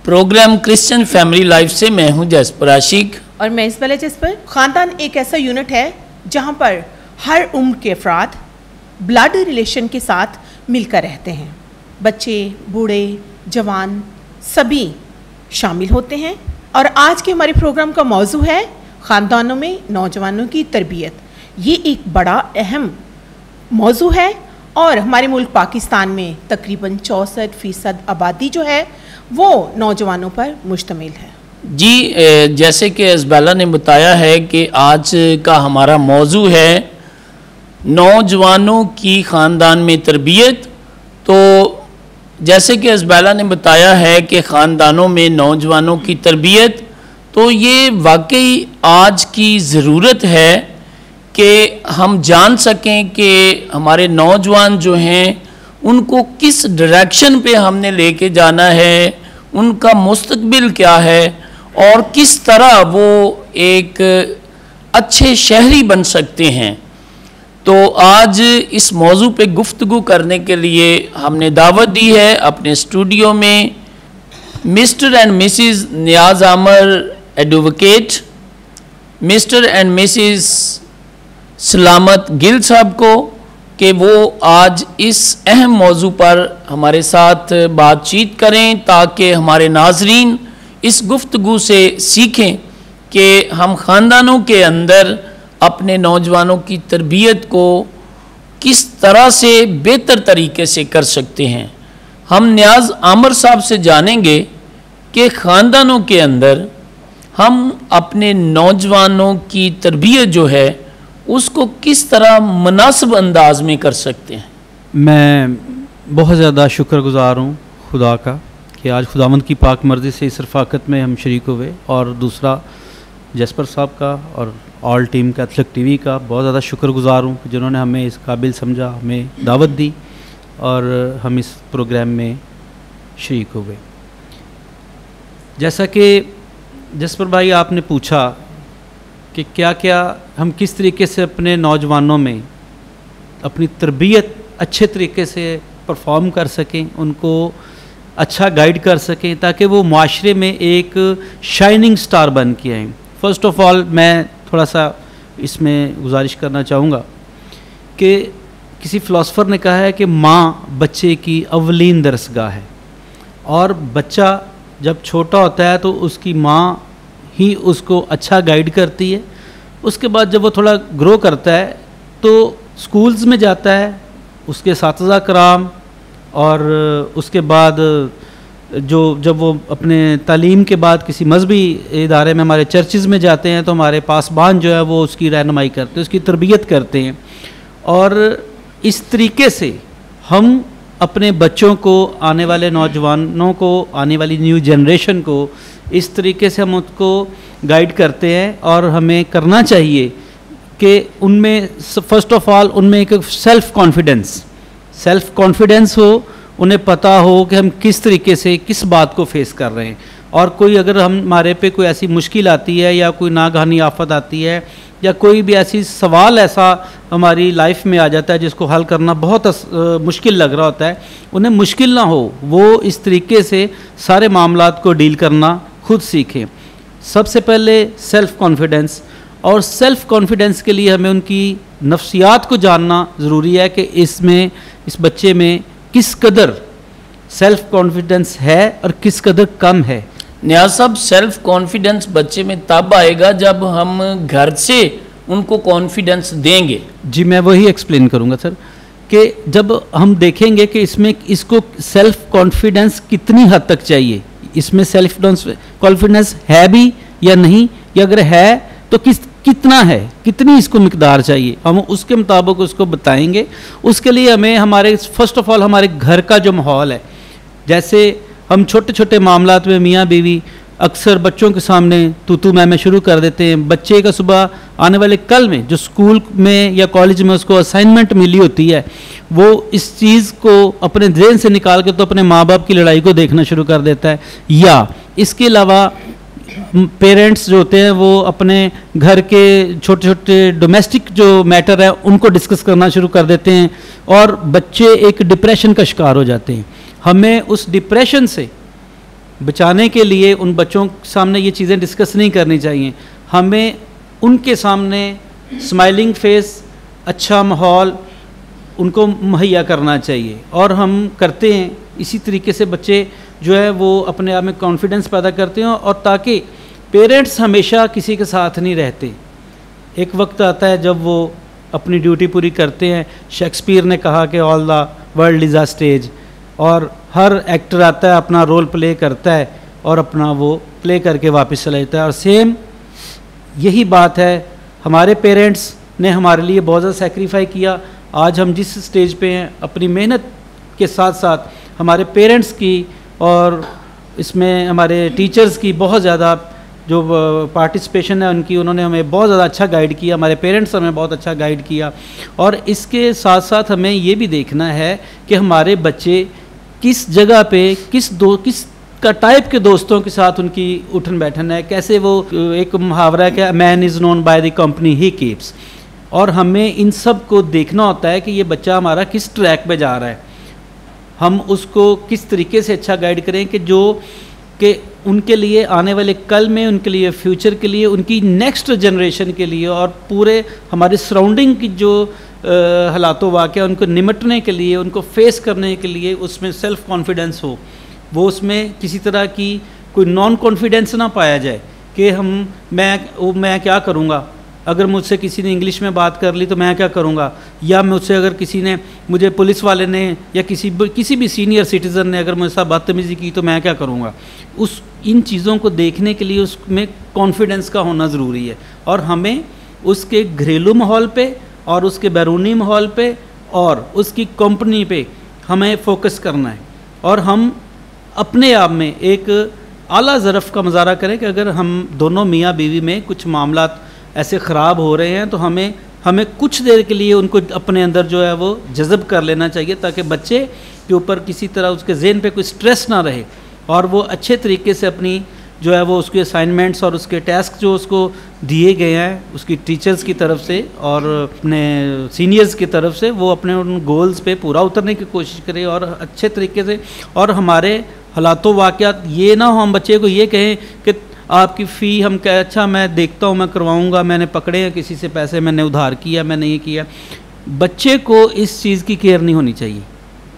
Programme Christian family life से मैं हूं जसपर आशिक और मैं इसबल जसपर। खानदान एक ऐसा यूनिट है जहां पर हर उम्र के अफराद ब्लड रिलेशन के साथ मिलकर रहते हैं। बच्चे, बूढ़े, जवान सभी शामिल होते हैं। और आज के हमारे प्रोग्राम का मौजू है ख़ानदानों में नौजवानों की तरबियत। ये एक बड़ा अहम मौजू है और हमारे मुल्क पाकिस्तान में तकरीबन 64% आबादी जो है वो नौजवानों पर मुश्तमिल है। जी, जैसे कि इज़बाला ने बताया है कि आज का हमारा मौजू है नौजवानों की ख़ानदान में तरबियत। तो जैसे कि इज़बाला ने बताया है कि ख़ानदानों में नौजवानों की तरबियत, तो ये वाकई आज की ज़रूरत है कि हम जान सकें कि हमारे नौजवान जो हैं उनको किस डायरेक्शन पे हमने लेके जाना है, उनका मुस्तकबिल क्या है और किस तरह वो एक अच्छे शहरी बन सकते हैं। तो आज इस मौजू पे गुफ्तगू करने के लिए हमने दावत दी है अपने स्टूडियो में मिस्टर एंड मिसिज़ नियाज़ आमर एडवोकेट, मिस्टर एंड मिसिज़ सलामत गिल साहब को, कि वो आज इस अहम मौजू पर हमारे साथ बातचीत करें ताकि हमारे नाजरीन इस गुफ्तगू से सीखें कि हम ख़ानदानों के अंदर अपने नौजवानों की तरबियत को किस तरह से बेहतर तरीके से कर सकते हैं। हम नियाज़ आमर साहब से जानेंगे कि ख़ानदानों के अंदर हम अपने नौजवानों की तरबियत जो है उसको किस तरह मुनासिब अंदाज में कर सकते हैं। मैं बहुत ज़्यादा शुक्रगुज़ार हूँ खुदा का कि आज खुदावंद की पाक मर्ज़ी से इस रफ़ाकत में हम शरीक हुए, और दूसरा जसपर साहब का और ऑल टीम कैथलिक टीवी का बहुत ज़्यादा शुक्रगुज़ार हूँ जिन्होंने हमें इस काबिल समझा, हमें दावत दी और हम इस प्रोग्राम में शरीक हुए। जैसा कि जसपर भाई आपने पूछा कि क्या क्या हम किस तरीके से अपने नौजवानों में अपनी तरबियत अच्छे तरीके से परफॉर्म कर सकें, उनको अच्छा गाइड कर सकें ताकि वो माशरे में एक शाइनिंग स्टार बन के आएँ। फ़र्स्ट ऑफ़ ऑल मैं थोड़ा सा इसमें गुजारिश करना चाहूँगा कि किसी फ़िलासफ़र ने कहा है कि माँ बच्चे की अवलीन दरसगाह है, और बच्चा जब छोटा होता है तो उसकी माँ ही उसको अच्छा गाइड करती है। उसके बाद जब वो थोड़ा ग्रो करता है तो स्कूल्स में जाता है, उसके असातिज़ा कराम, और उसके बाद जब वो अपने तालीम के बाद किसी मजहबी इदारे में हमारे चर्चेज़ में जाते हैं तो हमारे पासबान जो है वो उसकी रहनुमाई करते हैं, उसकी तरबियत करते हैं। और इस तरीके से हम अपने बच्चों को, आने वाले नौजवानों को, आने वाली न्यू जनरेशन को इस तरीके से हम उसको गाइड करते हैं। और हमें करना चाहिए कि उनमें फ़र्स्ट ऑफ़ ऑल उनमें एक सेल्फ़ कॉन्फिडेंस हो, उन्हें पता हो कि हम किस तरीके से किस बात को फेस कर रहे हैं। और कोई अगर हमारे पे कोई ऐसी मुश्किल आती है या कोई नागहानी आफत आती है या कोई भी ऐसी सवाल ऐसा हमारी लाइफ में आ जाता है जिसको हल करना बहुत मुश्किल लग रहा होता है, उन्हें मुश्किल ना हो, वो इस तरीके से सारे मामलात को डील करना खुद सीखें। सबसे पहले सेल्फ़ कॉन्फिडेंस, और सेल्फ़ कॉन्फिडेंस के लिए हमें उनकी नफ्सियात को जानना ज़रूरी है कि इसमें इस बच्चे में किस कदर सेल्फ़ कॉन्फिडेंस है और किस कदर कम है। नियाज़ साहब, सेल्फ़ कॉन्फिडेंस बच्चे में तब आएगा जब हम घर से उनको कॉन्फिडेंस देंगे। जी, मैं वही एक्सप्लेन करूँगा सर कि जब हम देखेंगे कि इसमें इसको सेल्फ़ कॉन्फिडेंस कितनी हद तक चाहिए, इसमें सेल्फ़ कॉन्फिडेंस है भी या नहीं, या अगर है तो कितना है, कितनी इसको मिकदार चाहिए, हम उसके मुताबिक उसको बताएंगे। उसके लिए हमें हमारे फ़र्स्ट ऑफ़ ऑल हमारे घर का जो माहौल है, जैसे हम छोटे छोटे मामलात में मियाँ बीवी अक्सर बच्चों के सामने तू मैं शुरू कर देते हैं। बच्चे का सुबह आने वाले कल में जो स्कूल में या कॉलेज में उसको असाइनमेंट मिली होती है, वो इस चीज़ को अपने ज़हन से निकाल के तो अपने माँ बाप की लड़ाई को देखना शुरू कर देता है। या इसके अलावा पेरेंट्स जो होते हैं वो अपने घर के छोटे छोटे डोमेस्टिक जो मैटर है उनको डिस्कस करना शुरू कर देते हैं और बच्चे एक डिप्रेशन का शिकार हो जाते हैं। हमें उस डिप्रेशन से बचाने के लिए उन बच्चों के सामने ये चीज़ें डिस्कस नहीं करनी चाहिए। हमें उनके सामने स्माइलिंग फेस, अच्छा माहौल उनको मुहैया करना चाहिए, और हम करते हैं। इसी तरीके से बच्चे जो है वो अपने आप में कॉन्फिडेंस पैदा करते हैं, और ताकि पेरेंट्स हमेशा किसी के साथ नहीं रहते। एक वक्त आता है जब वो अपनी ड्यूटी पूरी करते हैं। शेक्सपियर ने कहा कि all the world is a stage, और हर एक्टर आता है, अपना रोल प्ले करता है और अपना वो प्ले करके वापस चला जाता है। और सेम यही बात है, हमारे पेरेंट्स ने हमारे लिए बहुत ज़्यादा सेक्रीफाई किया। आज हम जिस स्टेज पे हैं, अपनी मेहनत के साथ साथ हमारे पेरेंट्स की और इसमें हमारे टीचर्स की बहुत ज़्यादा जो पार्टिसिपेशन है उनकी, उन्होंने हमें बहुत ज़्यादा अच्छा गाइड किया, हमारे पेरेंट्स हमें बहुत अच्छा गाइड किया। और इसके साथ साथ हमें ये भी देखना है कि हमारे बच्चे किस जगह पे किस का टाइप के दोस्तों के साथ उनकी उठन बैठन है, कैसे वो, एक मुहावरा है, man is known by the company he keeps. और हमें इन सब को देखना होता है कि ये बच्चा हमारा किस ट्रैक पे जा रहा है, हम उसको किस तरीके से अच्छा गाइड करें कि उनके लिए आने वाले कल में, उनके लिए फ्यूचर के लिए, उनकी नेक्स्ट जनरेशन के लिए, और पूरे हमारे सराउंडिंग की जो हालातों वाक़या उनको निमटने के लिए, उनको फेस करने के लिए उसमें सेल्फ़ कॉन्फिडेंस हो। वो उसमें किसी तरह की कोई नॉन कॉन्फिडेंस ना पाया जाए कि मैं क्या करूँगा, अगर मुझसे किसी ने इंग्लिश में बात कर ली तो मैं क्या करूँगा, या मुझसे अगर किसी ने, मुझे पुलिस वाले ने या किसी भी सीनियर सिटीज़न ने अगर मुझसे साथ बदतमीज़ी की तो मैं क्या करूँगा। इन चीज़ों को देखने के लिए उसमें कॉन्फिडेंस का होना ज़रूरी है, और हमें उसके घरेलू माहौल पे और उसके बैरूनी माहौल पे और उसकी कंपनी पे हमें फोकस करना है। और हम अपने आप में एक आला ज़रफ़ का मुज़ाहरा करें कि अगर हम दोनों मियाँ बीवी में कुछ मामलात ऐसे ख़राब हो रहे हैं तो हमें कुछ देर के लिए उनको अपने अंदर जो है वो जज़ब कर लेना चाहिए, ताकि बच्चे के ऊपर किसी तरह उसके ज़हन पे कोई स्ट्रेस ना रहे, और वो अच्छे तरीके से अपनी जो है वो उसके असाइनमेंट्स और उसके टास्क जो उसको दिए गए हैं उसकी टीचर्स की तरफ से और अपने सीनियर्स की तरफ से, वो अपने उन गोल्स पे पूरा उतरने की कोशिश करें और अच्छे तरीके से। और हमारे हालातों वाक़यात ये ना हो हम बच्चे को ये कहें कि आपकी फ़ी हम कह, अच्छा मैं देखता हूँ, मैं करवाऊँगा, मैंने पकड़े हैं किसी से पैसे, मैंने उधार किया, मैंने ये किया। बच्चे को इस चीज़ की केयर नहीं होनी चाहिए।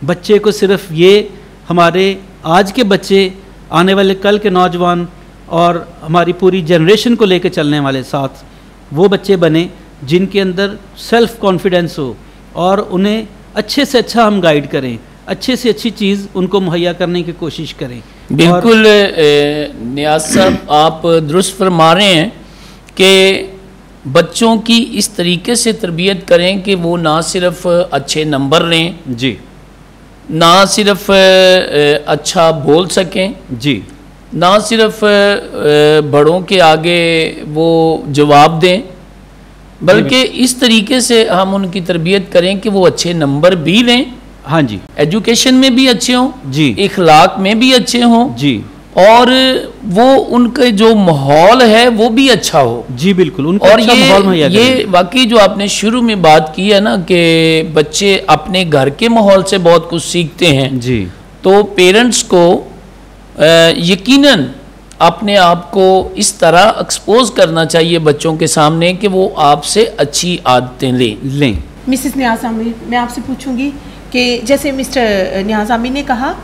बच्चे को सिर्फ ये, हमारे आज के बच्चे आने वाले कल के नौजवान और हमारी पूरी जनरेशन को लेकर चलने वाले साथ वो बच्चे बने जिनके अंदर सेल्फ़ कॉन्फिडेंस हो, और उन्हें अच्छे से अच्छा हम गाइड करें, अच्छे से अच्छी चीज़ उनको मुहैया करने की कोशिश करें। बिल्कुल नियाज साहब, आप दुरुस्त फरमा रहे हैं कि बच्चों की इस तरीके से तरबियत करें कि वो ना सिर्फ अच्छे नंबर लें जी, ना सिर्फ अच्छा बोल सकें जी, ना सिर्फ बड़ों के आगे वो जवाब दें, बल्कि इस तरीके से हम उनकी तरबियत करें कि वो अच्छे नंबर भी लें, हाँ जी, एजुकेशन में भी अच्छे हों जी, इखलाक में भी अच्छे हों जी, और वो उनके जो माहौल है वो भी अच्छा हो जी, बिल्कुल उनको और अच्छा माहौल मुहैया ये करें। वाकई जो आपने शुरू में बात की है ना कि बच्चे अपने घर के माहौल से बहुत कुछ सीखते हैं जी, तो पेरेंट्स को यकीनन अपने आप को इस तरह एक्सपोज करना चाहिए बच्चों के सामने कि वो आपसे अच्छी आदतें लें। मिसेस नियाज आमिर, मैं आपसे पूछूंगी कि जैसे मिस्टर नियाज आमिर ने कहा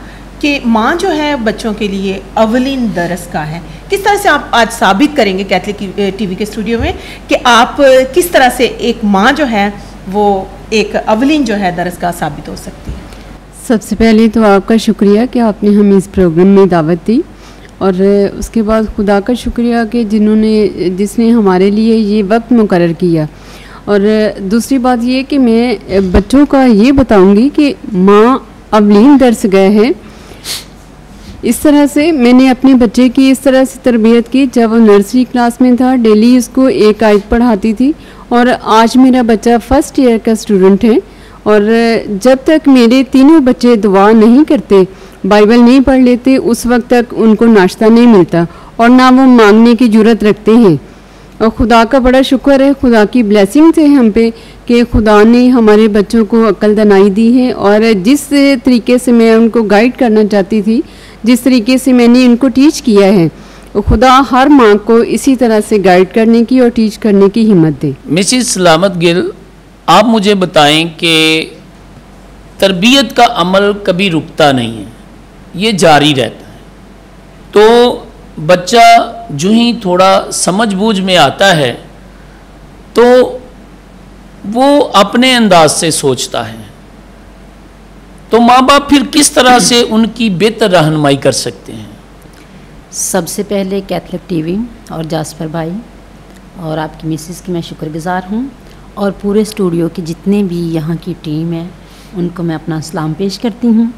कि माँ जो है बच्चों के लिए अवलिन दरस का है, किस तरह से आप आज साबित करेंगे कैथलिक टीवी के स्टूडियो में कि आप किस तरह से एक माँ जो है वो एक अवलिन जो है दरस का साबित हो सकती है? सबसे पहले तो आपका शुक्रिया कि आपने हमें इस प्रोग्राम में दावत दी, और उसके बाद खुदा का शुक्रिया कि जिसने हमारे लिए ये वक्त मुकर्रर किया। और दूसरी बात ये कि मैं बच्चों का ये बताऊंगी कि माँ अवलीन दर्स गए हैं। इस तरह से मैंने अपने बच्चे की इस तरह से तरबियत की, जब वो नर्सरी क्लास में था डेली उसको एक आयत पढ़ाती थी, और आज मेरा बच्चा फर्स्ट ईयर का स्टूडेंट है। और जब तक मेरे तीनों बच्चे दुआ नहीं करते, बाइबल नहीं पढ़ लेते, उस वक्त तक उनको नाश्ता नहीं मिलता और ना वो मांगने की जुर्रत रखते हैं। और खुदा का बड़ा शुक्र है, खुदा की ब्लेसिंग है हम पे कि खुदा ने हमारे बच्चों को अक्ल दनाई दी है। और जिस तरीके से मैं उनको गाइड करना चाहती थी जिस तरीके से मैंने इनको टीच किया है, वो खुदा हर माँ को इसी तरह से गाइड करने की और टीच करने की हिम्मत दे। मिसिस सलामत गिल, आप मुझे बताएं कि तरबियत का अमल कभी रुकता नहीं है, ये जारी रहता है। तो बच्चा जो ही थोड़ा समझ बूझ में आता है तो वो अपने अंदाज से सोचता है, तो माँ बाप फिर किस तरह से उनकी बेहतर रहनुमाई कर सकते हैं? सबसे पहले कैथलिक टीवी और जास्पर भाई और आपकी मिसेस की मैं शुक्रगुजार हूँ, और पूरे स्टूडियो के जितने भी यहाँ की टीम है उनको मैं अपना सलाम पेश करती हूँ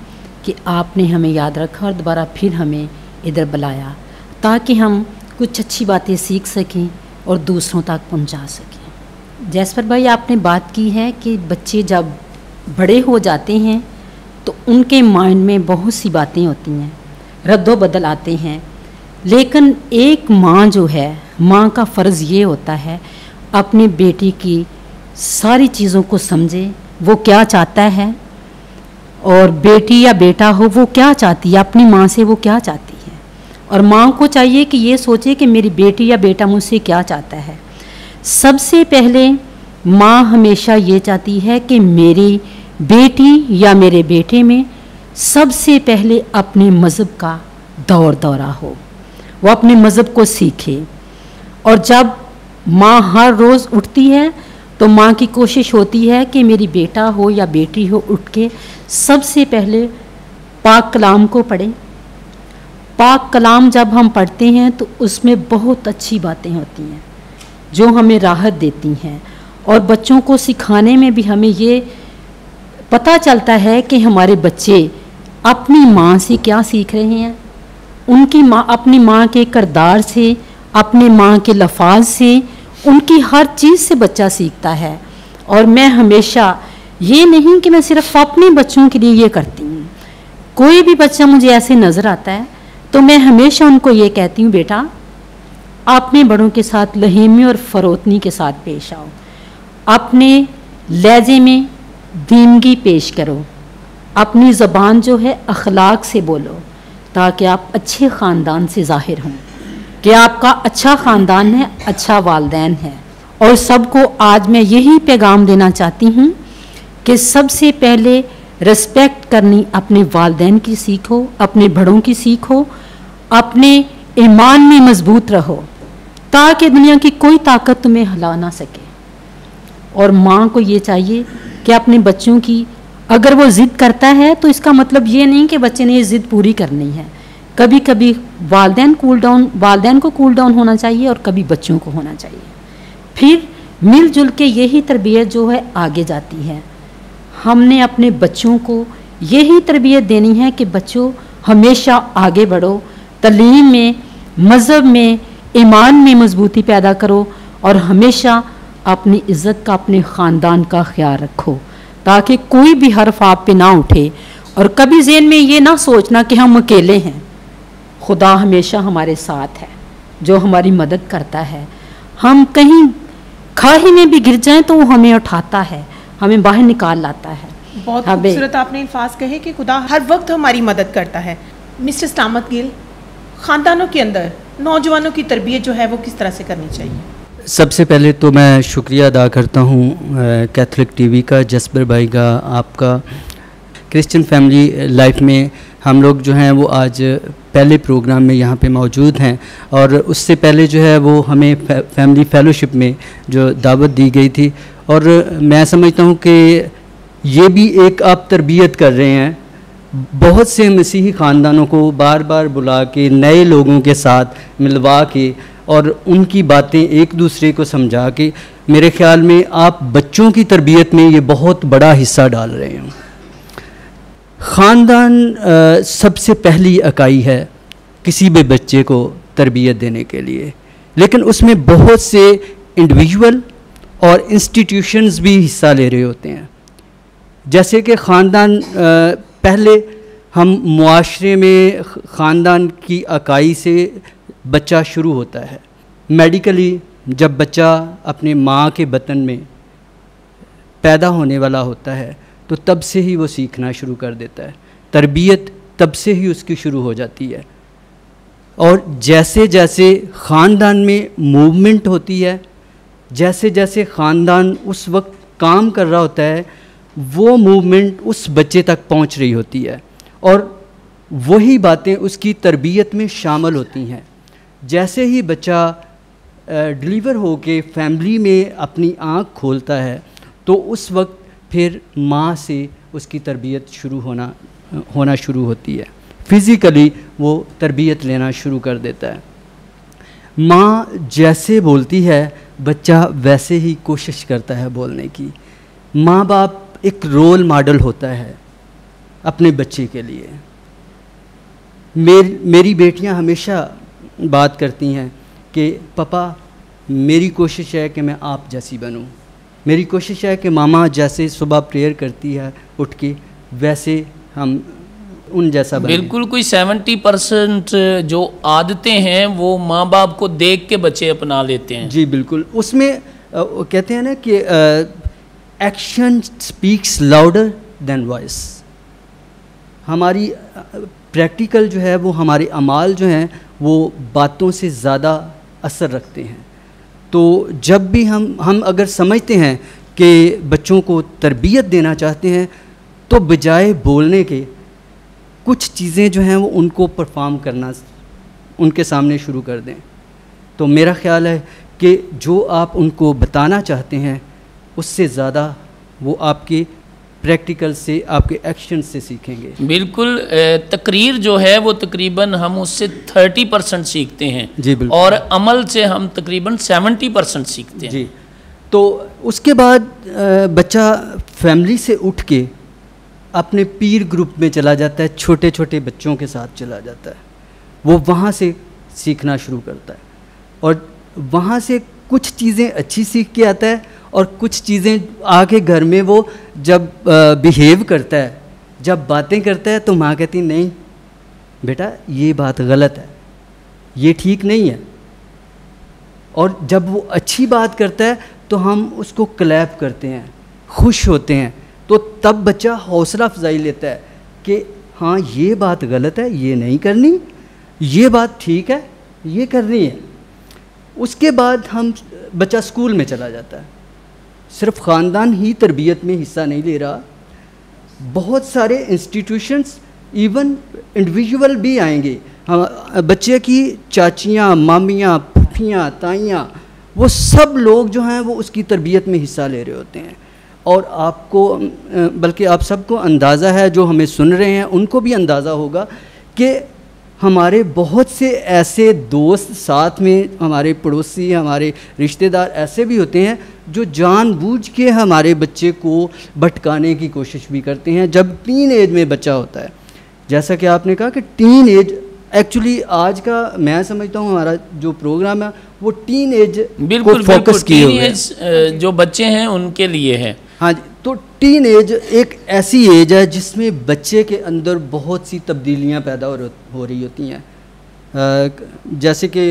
कि आपने हमें याद रखा और दोबारा फिर हमें इधर बुलाया ताकि हम कुछ अच्छी बातें सीख सकें और दूसरों तक पहुँचा सकें। जैस्पर भाई, आपने बात की है कि बच्चे जब बड़े हो जाते हैं तो उनके माइंड में बहुत सी बातें होती हैं, रद्दो बदल आते हैं, लेकिन एक माँ जो है, माँ का फ़र्ज़ ये होता है अपनी बेटी की सारी चीज़ों को समझे, वो क्या चाहता है, और बेटी या बेटा हो वो क्या चाहती है, अपनी माँ से वो क्या चाहती है, और माँ को चाहिए कि ये सोचे कि मेरी बेटी या बेटा मुझसे क्या चाहता है। सबसे पहले माँ हमेशा ये चाहती है कि मेरी बेटी या मेरे बेटे में सबसे पहले अपने मज़हब का दौरा हो, वो अपने मज़हब को सीखे। और जब माँ हर रोज़ उठती है तो माँ की कोशिश होती है कि मेरी बेटा हो या बेटी हो उठ के सबसे पहले पाक कलाम को पढ़े। पाक कलाम जब हम पढ़ते हैं तो उसमें बहुत अच्छी बातें होती हैं जो हमें राहत देती हैं, और बच्चों को सिखाने में भी हमें ये पता चलता है कि हमारे बच्चे अपनी माँ से क्या सीख रहे हैं, उनकी माँ, अपनी माँ के किरदार से, अपने माँ के लफाज से, उनकी हर चीज़ से बच्चा सीखता है। और मैं हमेशा ये नहीं कि मैं सिर्फ अपने बच्चों के लिए ये करती हूँ, कोई भी बच्चा मुझे ऐसे नज़र आता है तो मैं हमेशा उनको ये कहती हूँ, बेटा अपने बड़ों के साथ लहीमी और फ़रोतनी के साथ पेश आओ, अपने लहजे में दीनगी पेश करो, अपनी ज़बान जो है अखलाक से बोलो, ताकि आप अच्छे ख़ानदान से ज़ाहिर हों कि आपका अच्छा ख़ानदान है, अच्छा वालदैन है। और सबको आज मैं यही पैगाम देना चाहती हूँ कि सबसे पहले रिस्पेक्ट करनी अपने वालदैन की सीखो, अपने बड़ों की सीखो, अपने ईमान में मजबूत रहो ताकि दुनिया की कोई ताकत तुम्हें हिला ना सके। और माँ को ये चाहिए कि अपने बच्चों की, अगर वो ज़िद करता है तो इसका मतलब ये नहीं कि बच्चे ने ये ज़िद पूरी करनी है, कभी कभी वालदैन को कूल डाउन होना चाहिए और कभी बच्चों को होना चाहिए। फिर मिलजुल के यही तरबियत जो है आगे जाती है। हमने अपने बच्चों को यही तरबियत देनी है कि बच्चों हमेशा आगे बढ़ो, तालीम में, मज़हब में, ईमान में मजबूती पैदा करो, और हमेशा अपनी इज़्ज़त का, अपने ख़ानदान का ख्याल रखो ताकि कोई भी हर्फ आप पे ना उठे। और कभी ज़हन में ये ना सोचना कि हम अकेले हैं, खुदा हमेशा हमारे साथ है जो हमारी मदद करता है। हम कहीं खाई में भी गिर जाएं तो वो हमें उठाता है, हमें बाहर निकाल लाता है। बहुत खूबसूरत आपने अल्फाज कहे कि खुदा हर वक्त हमारी मदद करता है। मिस्टर सलामत गिल, ख़ानदानों के अंदर नौजवानों की तरबियत जो है वो किस तरह से करनी चाहिए? सबसे पहले तो मैं शुक्रिया अदा करता हूँ कैथलिक टीवी का, जस्बर भाई का, आपका। क्रिश्चियन फैमिली लाइफ में हम लोग जो हैं वो आज पहले प्रोग्राम में यहाँ पे मौजूद हैं, और उससे पहले जो है वो हमें फैमिली फेलोशिप में जो दावत दी गई थी, और मैं समझता हूँ कि ये भी एक आप तरबियत कर रहे हैं। बहुत से मसीही ख़ानदानों को बार बार बुला के, नए लोगों के साथ मिलवा के और उनकी बातें एक दूसरे को समझा के, मेरे ख़्याल में आप बच्चों की तरबियत में ये बहुत बड़ा हिस्सा डाल रहे हैं। ख़ानदान सबसे पहली इकाई है किसी भी बच्चे को तरबियत देने के लिए, लेकिन उसमें बहुत से इंडिविजुअल और इंस्टीट्यूशंस भी हिस्सा ले रहे होते हैं। जैसे कि ख़ानदान, पहले हम मुआशरे में ख़ानदान की इकाई से बच्चा शुरू होता है। मेडिकली जब बच्चा अपने माँ के बतन में पैदा होने वाला होता है तो तब से ही वो सीखना शुरू कर देता है। तरबियत तब से ही उसकी शुरू हो जाती है। और जैसे जैसे ख़ानदान में मूवमेंट होती है, जैसे जैसे ख़ानदान उस वक्त काम कर रहा होता है, वो मूवमेंट उस बच्चे तक पहुंच रही होती है और वही बातें उसकी तरबियत में शामिल होती हैं। जैसे ही बच्चा डिलीवर होके फैमिली में अपनी आँख खोलता है तो उस वक्त फिर माँ से उसकी तरबियत होना शुरू होती है। फिज़िकली वो तरबियत लेना शुरू कर देता है। माँ जैसे बोलती है बच्चा वैसे ही कोशिश करता है बोलने की। माँ बाप एक रोल मॉडल होता है अपने बच्चे के लिए। मेरी बेटियां हमेशा बात करती हैं कि पापा मेरी कोशिश है कि मैं आप जैसी बनूं, मेरी कोशिश है कि मामा जैसे सुबह प्रेयर करती है उठ के वैसे हम उन जैसा बने। बिल्कुल, कोई 70% जो आदतें हैं वो माँ बाप को देख के बच्चे अपना लेते हैं। जी बिल्कुल, उसमें कहते हैं ना कि action speaks louder than voice. हमारी प्रैक्टिकल जो है वो हमारे अमाल जो हैं वो बातों से ज़्यादा असर रखते हैं। तो जब भी हम अगर समझते हैं कि बच्चों को तरबियत देना चाहते हैं तो बजाय बोलने के कुछ चीज़ें जो हैं वो उनको परफॉर्म करना उनके सामने शुरू कर दें। तो मेरा ख्याल है कि जो आप उनको बताना चाहते हैं उससे ज़्यादा वो आपके प्रैक्टिकल से, आपके एक्शन से सीखेंगे। बिल्कुल, तकरीर जो है वो तकरीबन हम उससे 30% सीखते हैं जी बिल्कुल, और अमल से हम तकरीबन 70% सीखते हैं। जी। तो उसके बाद बच्चा फैमिली से उठ के अपने पीर ग्रुप में चला जाता है, छोटे छोटे बच्चों के साथ चला जाता है। वो वहाँ से सीखना शुरू करता है और वहाँ से कुछ चीज़ें अच्छी सीख के आता है और कुछ चीज़ें आके घर में वो जब बिहेव करता है, जब बातें करता है तो माँ कहती नहीं बेटा ये बात गलत है, ये ठीक नहीं है। और जब वो अच्छी बात करता है तो हम उसको क्लैप करते हैं, खुश होते हैं। तो तब बच्चा हौसला अफजाई लेता है कि हाँ ये बात गलत है, ये नहीं करनी, ये बात ठीक है, ये करनी है। उसके बाद बच्चा स्कूल में चला जाता है। सिर्फ ख़ानदान ही तरबियत में हिस्सा नहीं ले रहा, बहुत सारे इंस्टीट्यूशंस, इवन इंडिविजुअल भी आएंगे। बच्चे की चाचियाँ, मामियाँ, फूफियाँ, ताइयाँ, वो सब लोग जो हैं वो उसकी तरबियत में हिस्सा ले रहे होते हैं। और आपको बल्कि आप सबको अंदाज़ा है, जो हमें सुन रहे हैं उनको भी अंदाज़ा होगा कि हमारे बहुत से ऐसे दोस्त साथ में, हमारे पड़ोसी, हमारे रिश्तेदार ऐसे भी होते हैं जो जानबूझ के हमारे बच्चे को भटकाने की कोशिश भी करते हैं जब टीन एज में बच्चा होता है। जैसा कि आपने कहा कि टीन एज एक्चुअली आज का मैं समझता हूँ हमारा जो प्रोग्राम है वो टीन एज को फोकस किए हुए है, जो बच्चे हैं उनके लिए है। हाँ जी, तो टीन एज एक ऐसी एज है जिसमें बच्चे के अंदर बहुत सी तब्दीलियाँ पैदा हो रही होती हैं। जैसे कि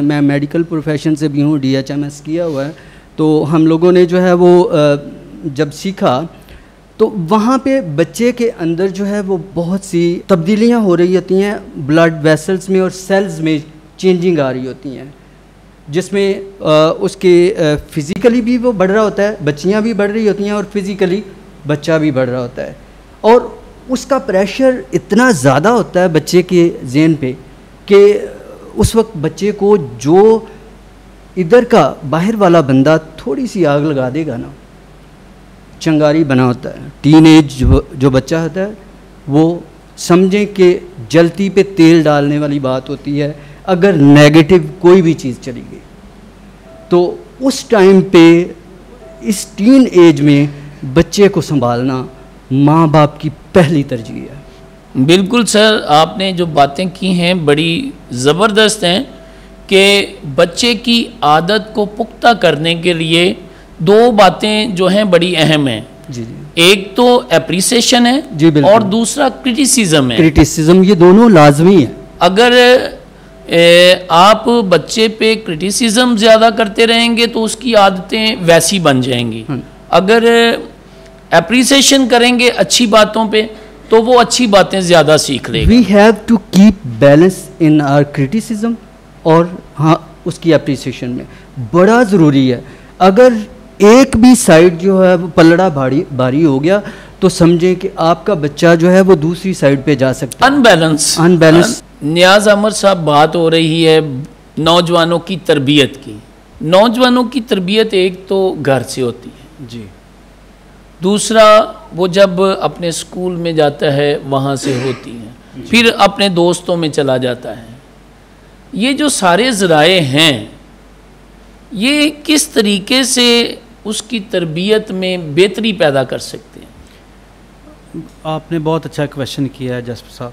मैं मेडिकल प्रोफेशन से भी हूँ, DHMS किया हुआ है, तो हम लोगों ने जो है वो जब सीखा तो वहाँ पे बच्चे के अंदर जो है वो बहुत सी तब्दीलियाँ हो रही होती हैं। ब्लड वेसल्स में और सेल्स में चेंजिंग आ रही होती हैं, जिसमें उसके फिज़िकली भी वो बढ़ रहा होता है, बच्चियाँ भी बढ़ रही होती हैं और फिज़िकली बच्चा भी बढ़ रहा होता है। और उसका प्रेशर इतना ज़्यादा होता है बच्चे के ज़हन पे कि उस वक्त बच्चे को जो इधर का बाहर वाला बंदा थोड़ी सी आग लगा देगा ना, चंगारी बना होता है। टीन एज जो बच्चा होता है वो समझें कि जलती पे तेल डालने वाली बात होती है। अगर नेगेटिव कोई भी चीज़ चली गई तो उस टाइम पे इस टीन एज में बच्चे को संभालना माँ बाप की पहली तरजीह है। बिल्कुल सर, आपने जो बातें की हैं बड़ी ज़बरदस्त हैं कि बच्चे की आदत को पुख्ता करने के लिए दो बातें जो हैं बड़ी अहम हैं। जी जी, एक तो एप्रिसिएशन है जी बिल्कुल, और दूसरा क्रिटिसिज्म है। क्रिटिसिज्म, ये दोनों लाजमी है। अगर आप बच्चे पे क्रिटिसिज्म ज़्यादा करते रहेंगे तो उसकी आदतें वैसी बन जाएंगी। अगर एप्रिसिएशन करेंगे अच्छी बातों पे तो वो अच्छी बातें ज़्यादा सीख लेगा। We have to keep balance in our criticism, और हाँ उसकी अप्रिसिएशन में बड़ा ज़रूरी है। अगर एक भी साइड जो है वो पलड़ा भारी हो गया तो समझें कि आपका बच्चा जो है वो दूसरी साइड पे जा सकता है। अनबैलेंस। नियाज अहमद साहब, बात हो रही है नौजवानों की तरबियत की। नौजवानों की तरबियत एक तो घर से होती है जी, दूसरा वो जब अपने स्कूल में जाता है वहाँ से होती है, फिर अपने दोस्तों में चला जाता है। ये जो सारे ज़राए हैं ये किस तरीके से उसकी तरबियत में बेहतरी पैदा कर सकते हैं? आपने बहुत अच्छा क्वेश्चन किया है जसप साहब।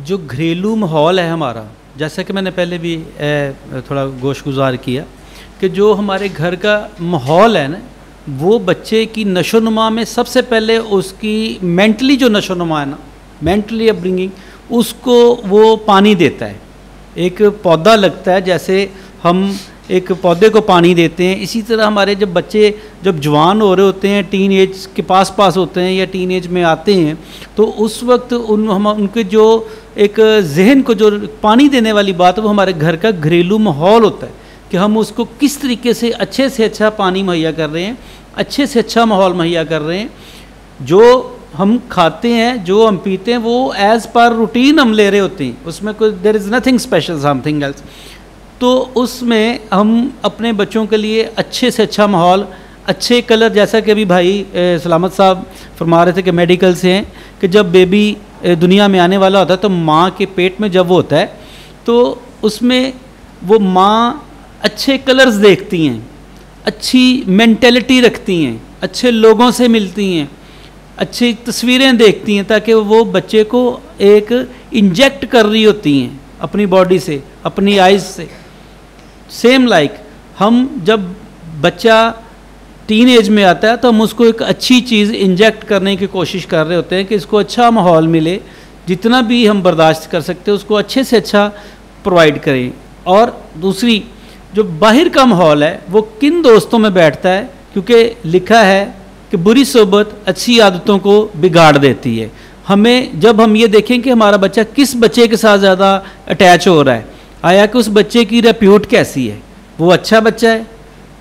जो घरेलू माहौल है हमारा, जैसा कि मैंने पहले भी थोड़ा गोशगुजार किया कि जो हमारे घर का माहौल है ना, वो बच्चे की नशोनुमा में सबसे पहले उसकी मेंटली जो नशोनुमा है ना, मेंटली अपब्रिंगिंग, उसको वो पानी देता है। एक पौधा लगता है, जैसे हम एक पौधे को पानी देते हैं, इसी तरह हमारे जब बच्चे जब जवान हो रहे होते हैं, टीन एज के पास होते हैं या टीन एज में आते हैं, तो उस वक्त उनके जो एक जहन को जो पानी देने वाली बात है वो हमारे घर का घरेलू माहौल होता है कि हम उसको किस तरीके से अच्छा पानी मुहैया कर रहे हैं, अच्छे से अच्छा माहौल मुहैया कर रहे हैं। जो हम खाते हैं, जो हम पीते हैं, वो एज़ पर रूटीन हम ले रहे होते हैं, उसमें कोई there is nothing special something else. तो उसमें हम अपने बच्चों के लिए अच्छे से अच्छा माहौल, अच्छे कलर, जैसा कि अभी भाई सलामत साहब फरमा रहे थे कि मेडिकल से हैं कि जब बेबी दुनिया में आने वाला होता है तो माँ के पेट में जब वो होता है तो उसमें वो माँ अच्छे कलर्स देखती हैं, अच्छी मेंटेलिटी रखती हैं, अच्छे लोगों से मिलती हैं, अच्छी तस्वीरें देखती हैं, ताकि वो बच्चे को एक इंजेक्ट कर रही होती हैं अपनी बॉडी से, अपनी आइज़ से। सेम लाइक हम जब बच्चा टीन एज में आता है तो हम उसको एक अच्छी चीज़ इंजेक्ट करने की कोशिश कर रहे होते हैं कि इसको अच्छा माहौल मिले, जितना भी हम बर्दाश्त कर सकते हैं उसको अच्छे से अच्छा प्रोवाइड करें। और दूसरी जो बाहर का माहौल है वो किन दोस्तों में बैठता है, क्योंकि लिखा है कि बुरी सोबत अच्छी आदतों को बिगाड़ देती है। हमें जब हम ये देखें कि हमारा बच्चा किस बच्चे के साथ ज़्यादा अटैच हो रहा है, आया कि उस बच्चे की रेप्यूट कैसी है, वो अच्छा बच्चा है,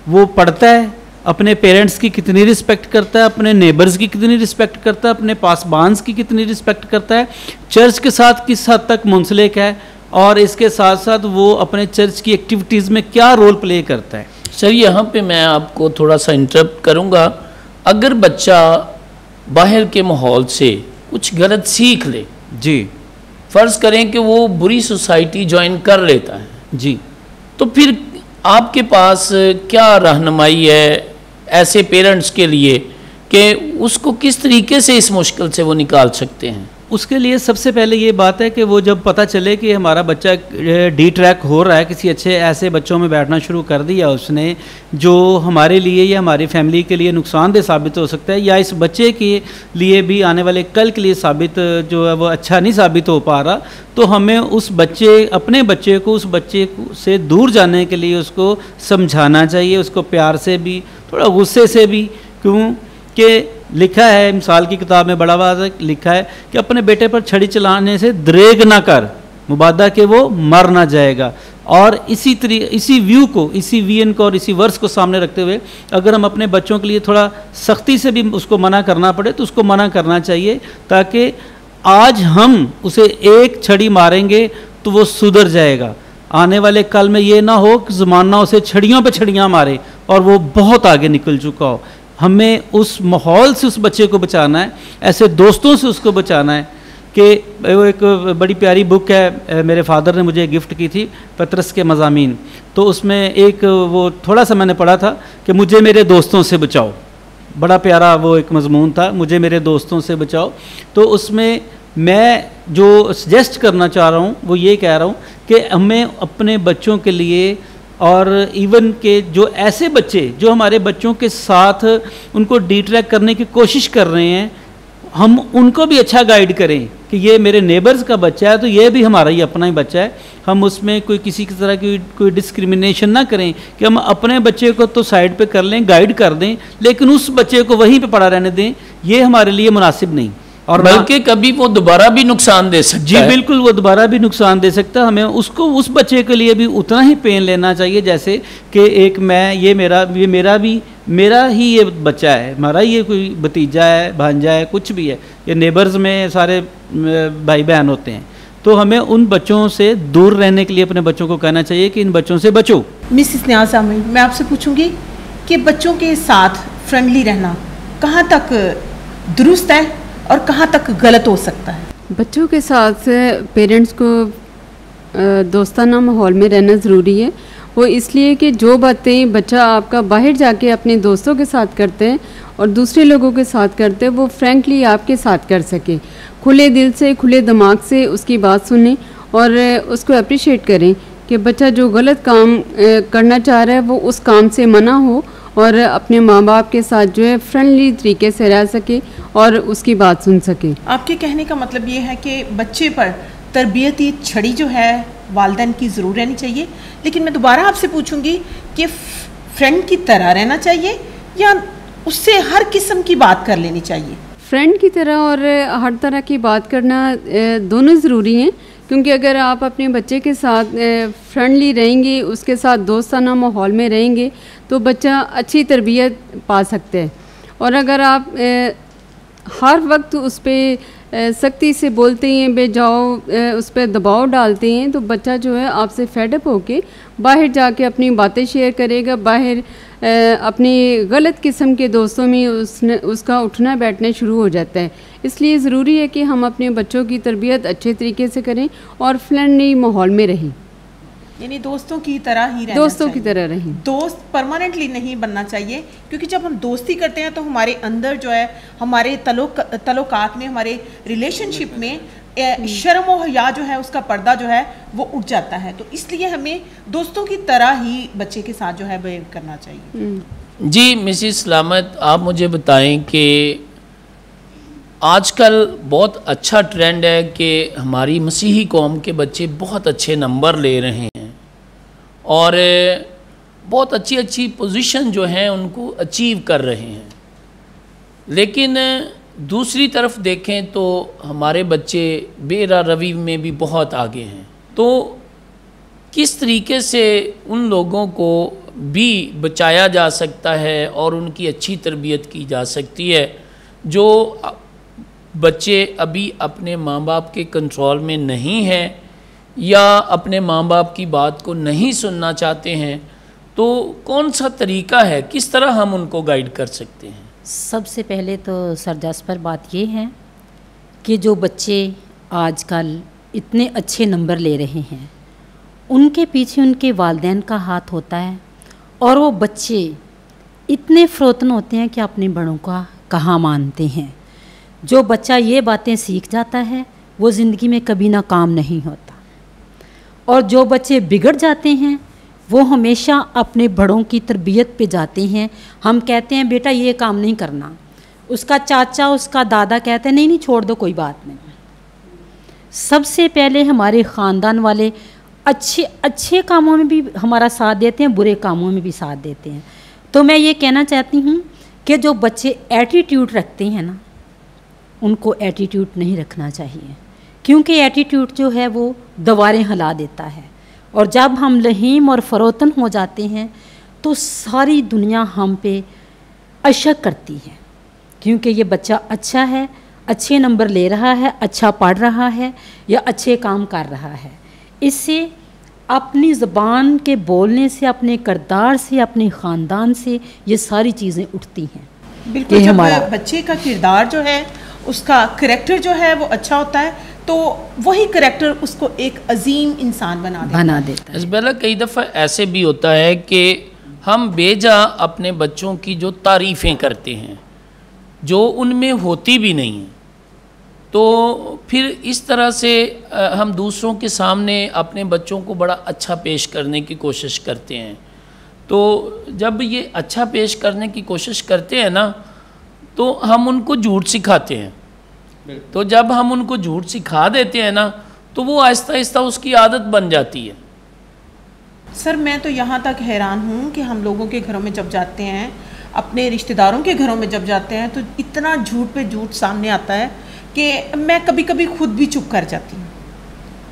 वो पढ़ता है, अपने पेरेंट्स की कितनी रिस्पेक्ट करता है, अपने नेबर्स की कितनी रिस्पेक्ट करता है, अपने पासबान्स की कितनी रिस्पेक्ट करता है, चर्च के साथ किस हद तक मुंसलिक है, और इसके साथ साथ वो अपने चर्च की एक्टिविटीज़ में क्या रोल प्ले करता है। सर यहाँ पे मैं आपको थोड़ा सा इंटरप्ट करूँगा। अगर बच्चा बाहर के माहौल से कुछ गलत सीख ले जी, फ़र्ज़ करें कि वो बुरी सोसाइटी ज्वाइन कर लेता है जी, तो फिर आपके पास क्या रहनुमाई है ऐसे पेरेंट्स के लिए कि उसको किस तरीके से इस मुश्किल से वो निकाल सकते हैं? उसके लिए सबसे पहले ये बात है कि वो जब पता चले कि हमारा बच्चा डी ट्रैक हो रहा है, किसी अच्छे ऐसे बच्चों में बैठना शुरू कर दिया उसने जो हमारे लिए या हमारी फैमिली के लिए नुकसानदेह साबित हो सकता है, या इस बच्चे के लिए भी आने वाले कल के लिए साबित जो है वो अच्छा नहीं साबित हो पा रहा, तो हमें उस बच्चे अपने बच्चे को उस बच्चे से दूर जाने के लिए उसको समझाना चाहिए, उसको प्यार से भी थोड़ा गुस्से से भी। क्योंकि लिखा है, मिसाल की किताब में बड़ा वाज़ेह लिखा है कि अपने बेटे पर छड़ी चलाने से दरेग ना कर, मुबादा के वो मर ना जाएगा। और इसी व्यू को, इसी विजन को और इसी वर्स को सामने रखते हुए अगर हम अपने बच्चों के लिए थोड़ा सख्ती से भी उसको मना करना पड़े तो उसको मना करना चाहिए, ताकि आज हम उसे एक छड़ी मारेंगे तो वो सुधर जाएगा। आने वाले कल में ये ना हो कि ज़माना उसे छड़ियों पे छड़ियाँ मारे और वो बहुत आगे निकल चुका हो। हमें उस माहौल से उस बच्चे को बचाना है, ऐसे दोस्तों से उसको बचाना है। कि वो एक बड़ी प्यारी बुक है, मेरे फादर ने मुझे गिफ्ट की थी, पतरस के मज़ामीन, तो उसमें एक वो थोड़ा सा मैंने पढ़ा था कि मुझे मेरे दोस्तों से बचाओ। बड़ा प्यारा वो एक मज़मून था, मुझे मेरे दोस्तों से बचाओ। तो उसमें मैं जो सजेस्ट करना चाह रहा हूँ वो ये कह रहा हूँ कि हमें अपने बच्चों के लिए, और इवन के जो ऐसे बच्चे जो हमारे बच्चों के साथ उनको डिट्रैक्ट करने की कोशिश कर रहे हैं, हम उनको भी अच्छा गाइड करें कि ये मेरे नेबर्स का बच्चा है तो ये भी हमारा ही अपना ही बच्चा है। हम उसमें कोई किसी की तरह की कोई डिस्क्रिमिनेशन ना करें कि हम अपने बच्चे को तो साइड पे कर लें, गाइड कर दें, लेकिन उस बच्चे को वहीं पे पड़ा रहने दें, ये हमारे लिए मुनासिब नहीं। और बल्कि कभी वो दोबारा भी नुकसान दे सकता जी है। बिल्कुल, वो दोबारा भी नुकसान दे सकता है। हमें उसको उस बच्चे के लिए भी उतना ही पेन लेना चाहिए जैसे कि एक मैं ये मेरा ही ये बच्चा है, हमारा ये कोई भतीजा है, भांजा है, कुछ भी है, ये नेबर्स में सारे भाई बहन होते हैं। तो हमें उन बच्चों से दूर रहने के लिए अपने बच्चों को कहना चाहिए कि इन बच्चों से बचो। मिसिस न्याज़ अहमद, मैं आपसे पूछूंगी कि बच्चों के साथ फ्रेंडली रहना कहाँ तक दुरुस्त है और कहाँ तक गलत हो सकता है? बच्चों के साथ पेरेंट्स को दोस्ताना माहौल में रहना ज़रूरी है। वो इसलिए कि जो बातें बच्चा आपका बाहर जाके अपने दोस्तों के साथ करते हैं और दूसरे लोगों के साथ करते हैं, वो फ्रैंकली आपके साथ कर सके। खुले दिल से, खुले दिमाग से उसकी बात सुनें और उसको अप्रिशिएट करें कि बच्चा जो गलत काम करना चाह रहा है वो उस काम से मना हो और अपने माँ बाप के साथ जो है फ्रेंडली तरीके से रह सके और उसकी बात सुन सके। आपके कहने का मतलब ये है कि बच्चे पर तरबियती छड़ी जो है वालिदैन की ज़रूर रहनी चाहिए, लेकिन मैं दोबारा आपसे पूछूंगी कि फ्रेंड की तरह रहना चाहिए या उससे हर किस्म की बात कर लेनी चाहिए? फ्रेंड की तरह और हर तरह की बात करना दोनों ज़रूरी हैं, क्योंकि अगर आप अपने बच्चे के साथ फ्रेंडली रहेंगे, उसके साथ दोस्ताना माहौल में रहेंगे तो बच्चा अच्छी तरबियत पा सकता है। और अगर आप हर वक्त उस पर सख्ती से बोलते हैं, बेजाओ उस पर दबाव डालते हैं, तो बच्चा जो है आपसे फेडअप होके बाहर जाके अपनी बातें शेयर करेगा, बाहर अपनी गलत किस्म के दोस्तों में उसका उठना बैठना शुरू हो जाता है। इसलिए ज़रूरी है कि हम अपने बच्चों की तरबियत अच्छे तरीके से करें और फ्रेंडली माहौल में रहें, यानी दोस्तों की तरह ही रहना दोस्तों की चाहिए। तरह रहें। दोस्त परमानेंटली नहीं बनना चाहिए, क्योंकि जब हम दोस्ती करते हैं तो हमारे अंदर जो है हमारे तल्लुकात में, हमारे रिलेशनशिप में शर्म और हया जो है उसका पर्दा जो है वो उठ जाता है। तो इसलिए हमें दोस्तों की तरह ही बच्चे के साथ जो है बिहेव करना चाहिए। जी मिसिस सलामत, आप मुझे बताएं कि आजकल बहुत अच्छा ट्रेंड है कि हमारी मसीही कौम के बच्चे बहुत अच्छे नंबर ले रहे हैं और बहुत अच्छी अच्छी पोजीशन जो हैं उनको अचीव कर रहे हैं, लेकिन दूसरी तरफ देखें तो हमारे बच्चे बेरा रवि में भी बहुत आगे हैं। तो किस तरीके से उन लोगों को भी बचाया जा सकता है और उनकी अच्छी तरबियत की जा सकती है जो बच्चे अभी अपने माँ बाप के कंट्रोल में नहीं हैं या अपने माँ बाप की बात को नहीं सुनना चाहते हैं? तो कौन सा तरीका है, किस तरह हम उनको गाइड कर सकते हैं? सबसे पहले तो सर जास्पर बात ये है कि जो बच्चे आजकल इतने अच्छे नंबर ले रहे हैं उनके पीछे उनके वालिदैन का हाथ होता है और वो बच्चे इतने फ़रोतन होते हैं कि अपने बड़ों का कहाँ मानते हैं। जो बच्चा ये बातें सीख जाता है वो ज़िंदगी में कभी नाकाम नहीं होता, और जो बच्चे बिगड़ जाते हैं वो हमेशा अपने बड़ों की तरबियत पे जाते हैं। हम कहते हैं बेटा ये काम नहीं करना, उसका चाचा उसका दादा कहते हैं नहीं नहीं छोड़ दो कोई बात नहीं। सबसे पहले हमारे ख़ानदान वाले अच्छे अच्छे कामों में भी हमारा साथ देते हैं, बुरे कामों में भी साथ देते हैं। तो मैं ये कहना चाहती हूँ कि जो बच्चे एटीट्यूड रखते हैं ना, उनको एटीट्यूड नहीं रखना चाहिए, क्योंकि एटीट्यूड जो है वो दीवारें हिला देता है, और जब हम लहीम और फ़रोतन हो जाते हैं तो सारी दुनिया हम पे अशक करती है, क्योंकि ये बच्चा अच्छा है, अच्छे नंबर ले रहा है, अच्छा पढ़ रहा है या अच्छे काम कर रहा है। इससे अपनी ज़बान के बोलने से, अपने किरदार से, अपने ख़ानदान से ये सारी चीज़ें उठती हैं। बिल्कुल, जब बच्चे का किरदार जो है, उसका करैक्टर जो है वो अच्छा होता है तो वही करैक्टर उसको एक अजीम इंसान बना देता है। इज़बेला, कई दफ़ा ऐसे भी होता है कि हम बेजा अपने बच्चों की जो तारीफ़ें करते हैं जो उनमें होती भी नहीं हैं, तो फिर इस तरह से हम दूसरों के सामने अपने बच्चों को बड़ा अच्छा पेश करने की कोशिश करते हैं। तो जब ये अच्छा पेश करने की कोशिश करते हैं ना, तो हम उनको झूठ सिखाते हैं। तो जब हम उनको झूठ सिखा देते हैं ना, तो वो आहिस्ता आहिस्ता उसकी आदत बन जाती है। सर, मैं तो यहाँ तक हैरान हूँ कि हम लोगों के घरों में जब जाते हैं, अपने रिश्तेदारों के घरों में जब जाते हैं, तो इतना झूठ पे झूठ सामने आता है कि मैं कभी कभी खुद भी चुप कर जाती हूँ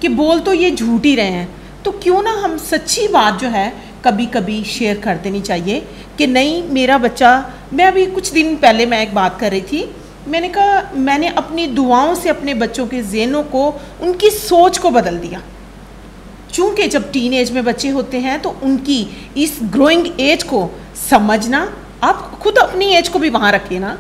कि बोल तो ये झूठ ही रहे हैं, तो क्यों ना हम सच्ची बात जो है कभी कभी शेयर कर देनी चाहिए कि नहीं मेरा बच्चा। मैं अभी कुछ दिन पहले मैं एक बात कर रही थी, मैंने कहा मैंने अपनी दुआओं से अपने बच्चों के ज़हनों को, उनकी सोच को बदल दिया। चूँकि जब टीन एज में बच्चे होते हैं तो उनकी इस ग्रोइंग एज को समझना, आप खुद अपनी एज को भी वहाँ रखें ना,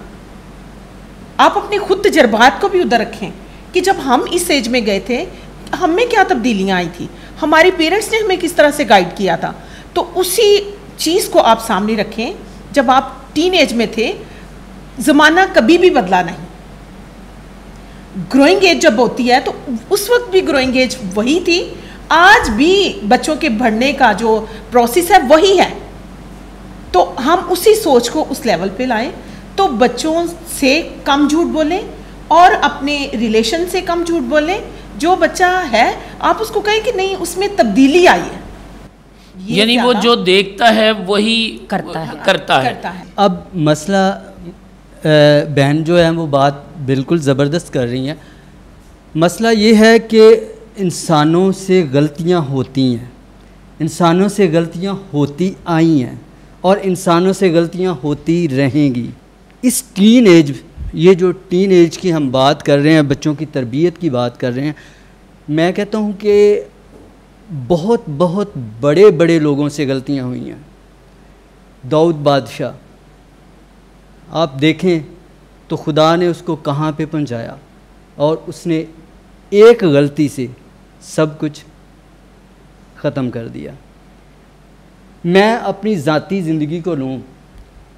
आप अपने खुद तजर्बात को भी उधर रखें कि जब हम इस एज में गए थे हम में क्या तब्दीलियाँ आई थी, हमारे पेरेंट्स ने हमें किस तरह से गाइड किया था। तो उसी चीज़ को आप सामने रखें। जब आप टीन एज में थे ज़माना कभी भी बदला नहीं। ग्रोइंग एज जब होती है तो उस वक्त भी ग्रोइंग एज वही थी, आज भी बच्चों के बढ़ने का जो प्रोसेस है वही है। तो हम उसी सोच को उस लेवल पे लाएं, तो बच्चों से कम झूठ बोलें और अपने रिलेशन से कम झूठ बोलें। जो बच्चा है आप उसको कहें कि नहीं उसमें तब्दीली आई है, यानी वो जो देखता है वही करता है। अब मसला बहन जो है वो बात बिल्कुल ज़बरदस्त कर रही हैं। मसला ये है कि इंसानों से गलतियां होती हैं, इंसानों से गलतियां होती आई हैं और इंसानों से गलतियां होती रहेंगी। इस टीन एज, ये जो टीन एज की हम बात कर रहे हैं, बच्चों की तरबियत की बात कर रहे हैं, मैं कहता हूँ कि बहुत बहुत बड़े बड़े लोगों से गलतियाँ हुई हैं। दाऊद बादशाह आप देखें तो खुदा ने उसको कहाँ पे पहुँचाया और उसने एक गलती से सब कुछ ख़त्म कर दिया। मैं अपनी ज़ाती ज़िंदगी को लूँ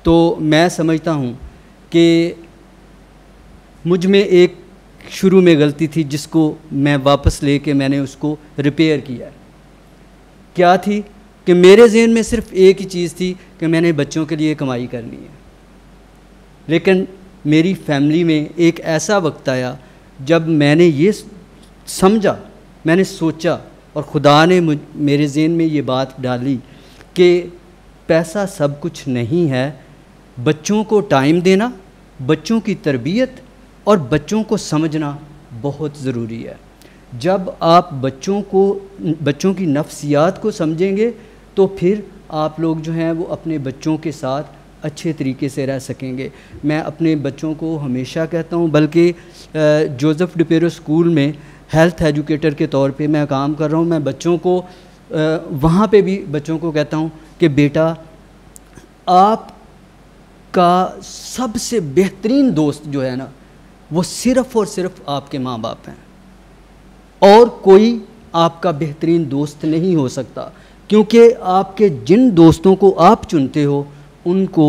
तो मैं समझता हूँ कि मुझ में एक शुरू में गलती थी जिसको मैं वापस लेके मैंने उसको रिपेयर किया। क्या थी कि मेरे ज़हन में सिर्फ़ एक ही चीज़ थी कि मैंने बच्चों के लिए कमाई करनी है। लेकिन मेरी फैमिली में एक ऐसा वक्त आया जब मैंने ये समझा, मैंने सोचा और खुदा ने मेरे ज़हन में ये बात डाली कि पैसा सब कुछ नहीं है, बच्चों को टाइम देना, बच्चों की तरबियत और बच्चों को समझना बहुत ज़रूरी है। जब आप बच्चों की नफ्सियात को समझेंगे तो फिर आप लोग जो हैं वो अपने बच्चों के साथ अच्छे तरीके से रह सकेंगे। मैं अपने बच्चों को हमेशा कहता हूँ, बल्कि जोसेफ डिपेरो स्कूल में हेल्थ एजुकेटर के तौर पे मैं काम कर रहा हूँ। मैं बच्चों को वहाँ पे भी बच्चों को कहता हूँ कि बेटा आपका सबसे बेहतरीन दोस्त जो है ना वो सिर्फ़ और सिर्फ आपके माँ बाप हैं और कोई आपका बेहतरीन दोस्त नहीं हो सकता, क्योंकि आपके जिन दोस्तों को आप चुनते हो उनको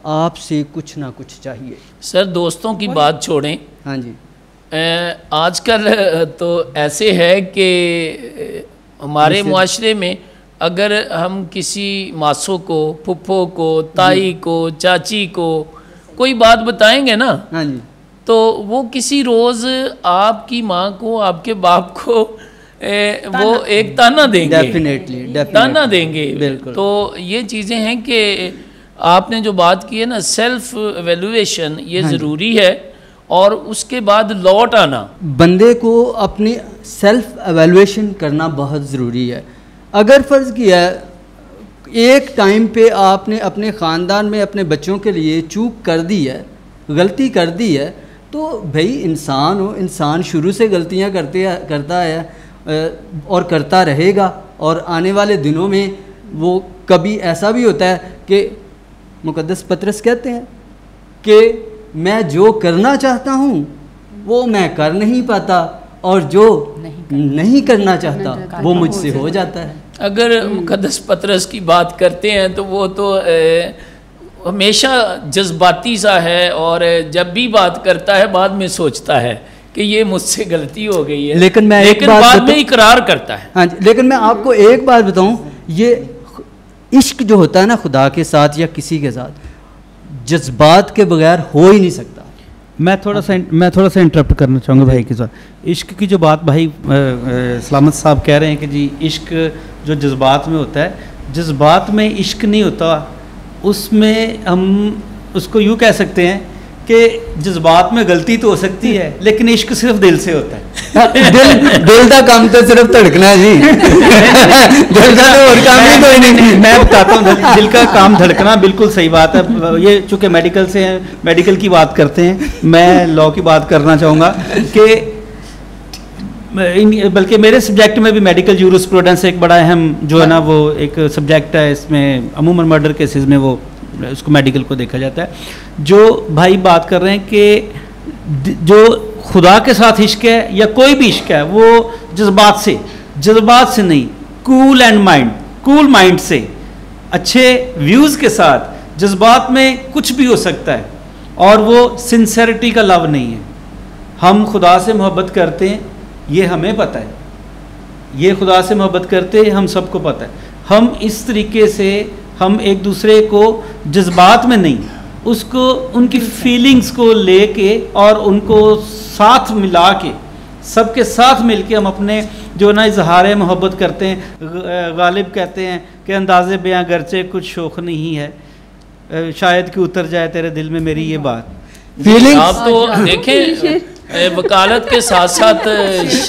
आपसे कुछ ना कुछ चाहिए। सर दोस्तों की बात छोड़ें, हाँ जी, आजकल तो ऐसे है कि हमारे मुआशरे में अगर हम किसी मासों को, फुफ्फो को, ताई को, चाची को कोई बात बताएंगे ना, हाँ जी, तो वो किसी रोज़ आपकी माँ को, आपके बाप को वो एक ताना देंगे, डेफिनेटली ताना देंगे। बिल्कुल। तो ये चीज़ें हैं कि आपने जो बात की है ना, सेल्फ एवेल्युएशन ये ज़रूरी है और उसके बाद लौट आना। बंदे को अपनी सेल्फ एवेल्युएशन करना बहुत ज़रूरी है। अगर फ़र्ज़ किया एक टाइम पे आपने अपने ख़ानदान में अपने बच्चों के लिए चूक कर दी है, गलती कर दी है, तो भाई इंसान हो, इंसान शुरू से गलतियां करता है और करता रहेगा। और आने वाले दिनों में वो कभी ऐसा भी होता है कि मुक़द्दस पतरस कहते हैं कि मैं जो करना चाहता हूँ वो मैं कर नहीं पाता और जो नहीं करना चाहता वो मुझसे हो जाता है। अगर मुक़द्दस पतरस की बात करते हैं तो वो तो हमेशा जज्बाती सा है और जब भी बात करता है बाद में सोचता है कि ये मुझसे गलती हो गई है, लेकिन बाद में इकरार करता है। हाँ जी, लेकिन मैं आपको एक बात बताऊं, ये इश्क जो होता है ना खुदा के साथ या किसी के साथ, जज्बात के बगैर हो ही नहीं सकता। मैं थोड़ा सा इंटरप्ट करना चाहूँगा भाई के साथ। इश्क की जो बात भाई सलामत साहब कह रहे हैं कि जी इश्क जो जज्बात में होता है, जज्बात में इश्क नहीं होता, उसमें हम उसको यूँ कह सकते हैं कि जज्बात में गलती तो हो सकती है, लेकिन इश्क सिर्फ दिल से होता है। दिल का काम तो सिर्फ धड़कना जी। दिल का तो और काम ही कोई नहीं। मैं बताता हूँ, दिल का काम धड़कना, बिल्कुल सही बात है। ये चूँकि मेडिकल से हैं, मेडिकल की बात करते हैं, मैं लॉ की बात करना चाहूँगा कि बल्कि मेरे सब्जेक्ट में भी मेडिकल यूरिस्प्रूडेंस एक बड़ा अहम जो है ना वो एक सब्जेक्ट है। इसमें अमूमन मर्डर केसेस में वो उसको मेडिकल को देखा जाता है। जो भाई बात कर रहे हैं कि जो खुदा के साथ इश्क है या कोई भी इश्क है वो जज्बात से नहीं, कूल माइंड से, अच्छे व्यूज़ के साथ, जज्बात में कुछ भी हो सकता है और वो सिंसेरिटी का लव नहीं है। हम खुदा से मोहब्बत करते हैं, ये हमें पता है, ये खुदा से मोहब्बत करते हैं, हम सबको पता है। हम इस तरीके से हम एक दूसरे को जज्बात में नहीं, उसको उनकी फीलिंग्स को लेके और उनको साथ मिला के, सबके साथ मिलके हम अपने जो ना इजहार मोहब्बत करते हैं। गालिब कहते हैं कि अंदाज़े बयां गर्चे कुछ शौक़ नहीं है, शायद कि उतर जाए तेरे दिल में मेरी ये बात। फीलिंग्स आप तो देखें वकालत के साथ साथ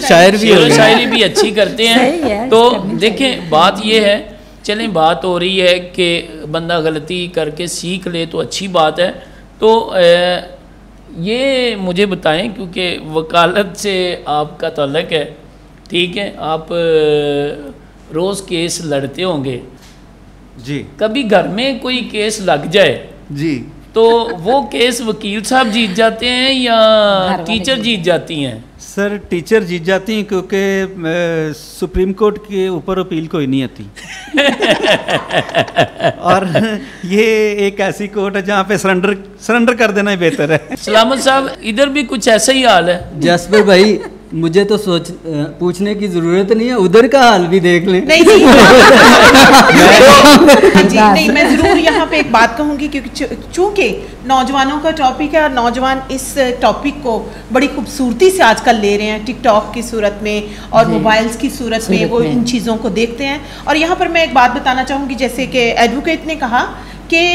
शायरी भी अच्छी करते हैं। तो देखें बात ये है, चलें बात हो रही है कि बंदा गलती करके सीख ले तो अच्छी बात है। तो ये मुझे बताएं, क्योंकि वकालत से आपका ताल्लुक है, ठीक है, आप रोज़ केस लड़ते होंगे जी। कभी घर में कोई केस लग जाए जी तो वो केस वकील साहब जीत जाते हैं या टीचर जीत जाती हैं? सर टीचर जीत जाती हैं, क्योंकि सुप्रीम कोर्ट के ऊपर अपील कोई नहीं आती। और ये एक ऐसी कोर्ट है जहाँ पे सरेंडर कर देना ही बेहतर है। सलामत साहब, इधर भी कुछ ऐसा ही हाल है। जसबर भाई, मुझे तो पूछने की जरूरत नहीं है, उधर का हाल भी देख लें। नहीं नहीं, मैं ज़रूर यहाँ पे एक बात कहूँगी, क्योंकि चूँकि नौजवानों का टॉपिक है और नौजवान इस टॉपिक को बड़ी खूबसूरती से आजकल ले रहे हैं, टिकटॉक की सूरत में और मोबाइल्स की सूरत में वो इन चीज़ों को देखते हैं। और यहाँ पर मैं एक बात बताना चाहूँगी, जैसे कि एडवोकेट ने कहा कि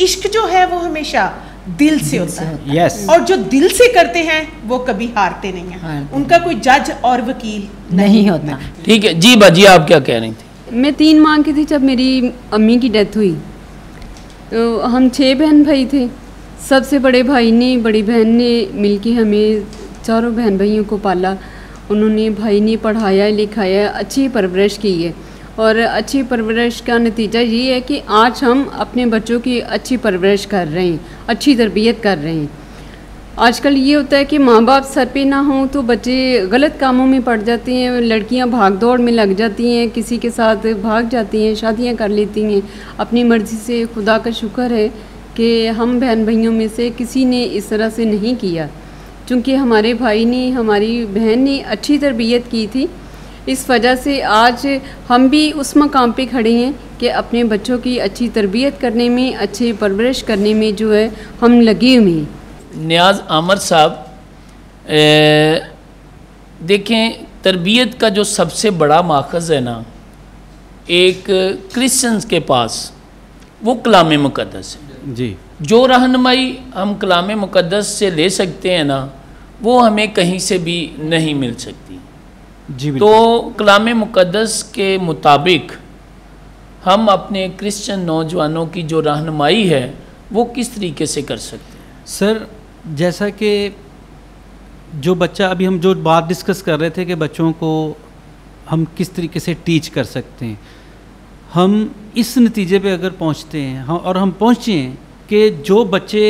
इश्क जो है वो हमेशा दिल से होता है। yes. और जो दिल से करते हैं वो कभी हारते नहीं हैं। उनका कोई जज और वकील नहीं होता। ठीक है जी, बाजी आप क्या कह रही थी? मैं 3 माह की थी जब मेरी अम्मी की डेथ हुई। तो हम 6 बहन भाई थे। सबसे बड़े भाई ने, बड़ी बहन ने मिलके हमें चारों बहन भाइयों को पाला। उन्होंने, भाई ने पढ़ाया लिखाया, अच्छी परवरिश की है। और अच्छी परवरिश का नतीजा ये है कि आज हम अपने बच्चों की अच्छी परवरिश कर रहे हैं, अच्छी तरबियत कर रहे हैं। आजकल ये होता है कि माँ बाप सर पे ना हों तो बच्चे गलत कामों में पड़ जाते हैं। लड़कियां भाग दौड़ में लग जाती हैं, किसी के साथ भाग जाती हैं, शादियां कर लेती हैं अपनी मर्ज़ी से। खुदा का शुक्र है कि हम बहन भाइयों में से किसी ने इस तरह से नहीं किया, चूँकि हमारे भाई ने, हमारी बहन ने अच्छी तरबियत की थी। इस वजह से आज हम भी उस मकाम पे खड़े हैं कि अपने बच्चों की अच्छी तरबियत करने में, अच्छी परवरिश करने में जो है हम लगे हुए हैं। नियाज़ आमर साहब, देखें तरबियत का जो सबसे बड़ा माखज़ है ना एक क्रिश्चियंस के पास, वो कलाम मुक़द्दस है जी। जो रहनुमाई हम कलाम मुक़द्दस से ले सकते हैं ना, वो हमें कहीं से भी नहीं मिल सकती जी। तो कलाम मुक़द्दस के मुताबिक हम अपने क्रिश्चियन नौजवानों की जो रहनुमाई है वो किस तरीके से कर सकते हैं? सर जैसा कि जो बच्चा, अभी हम जो बात डिस्कस कर रहे थे कि बच्चों को हम किस तरीके से टीच कर सकते हैं, हम इस नतीजे पे अगर पहुंचते हैं और हम पहुंचे हैं कि जो बच्चे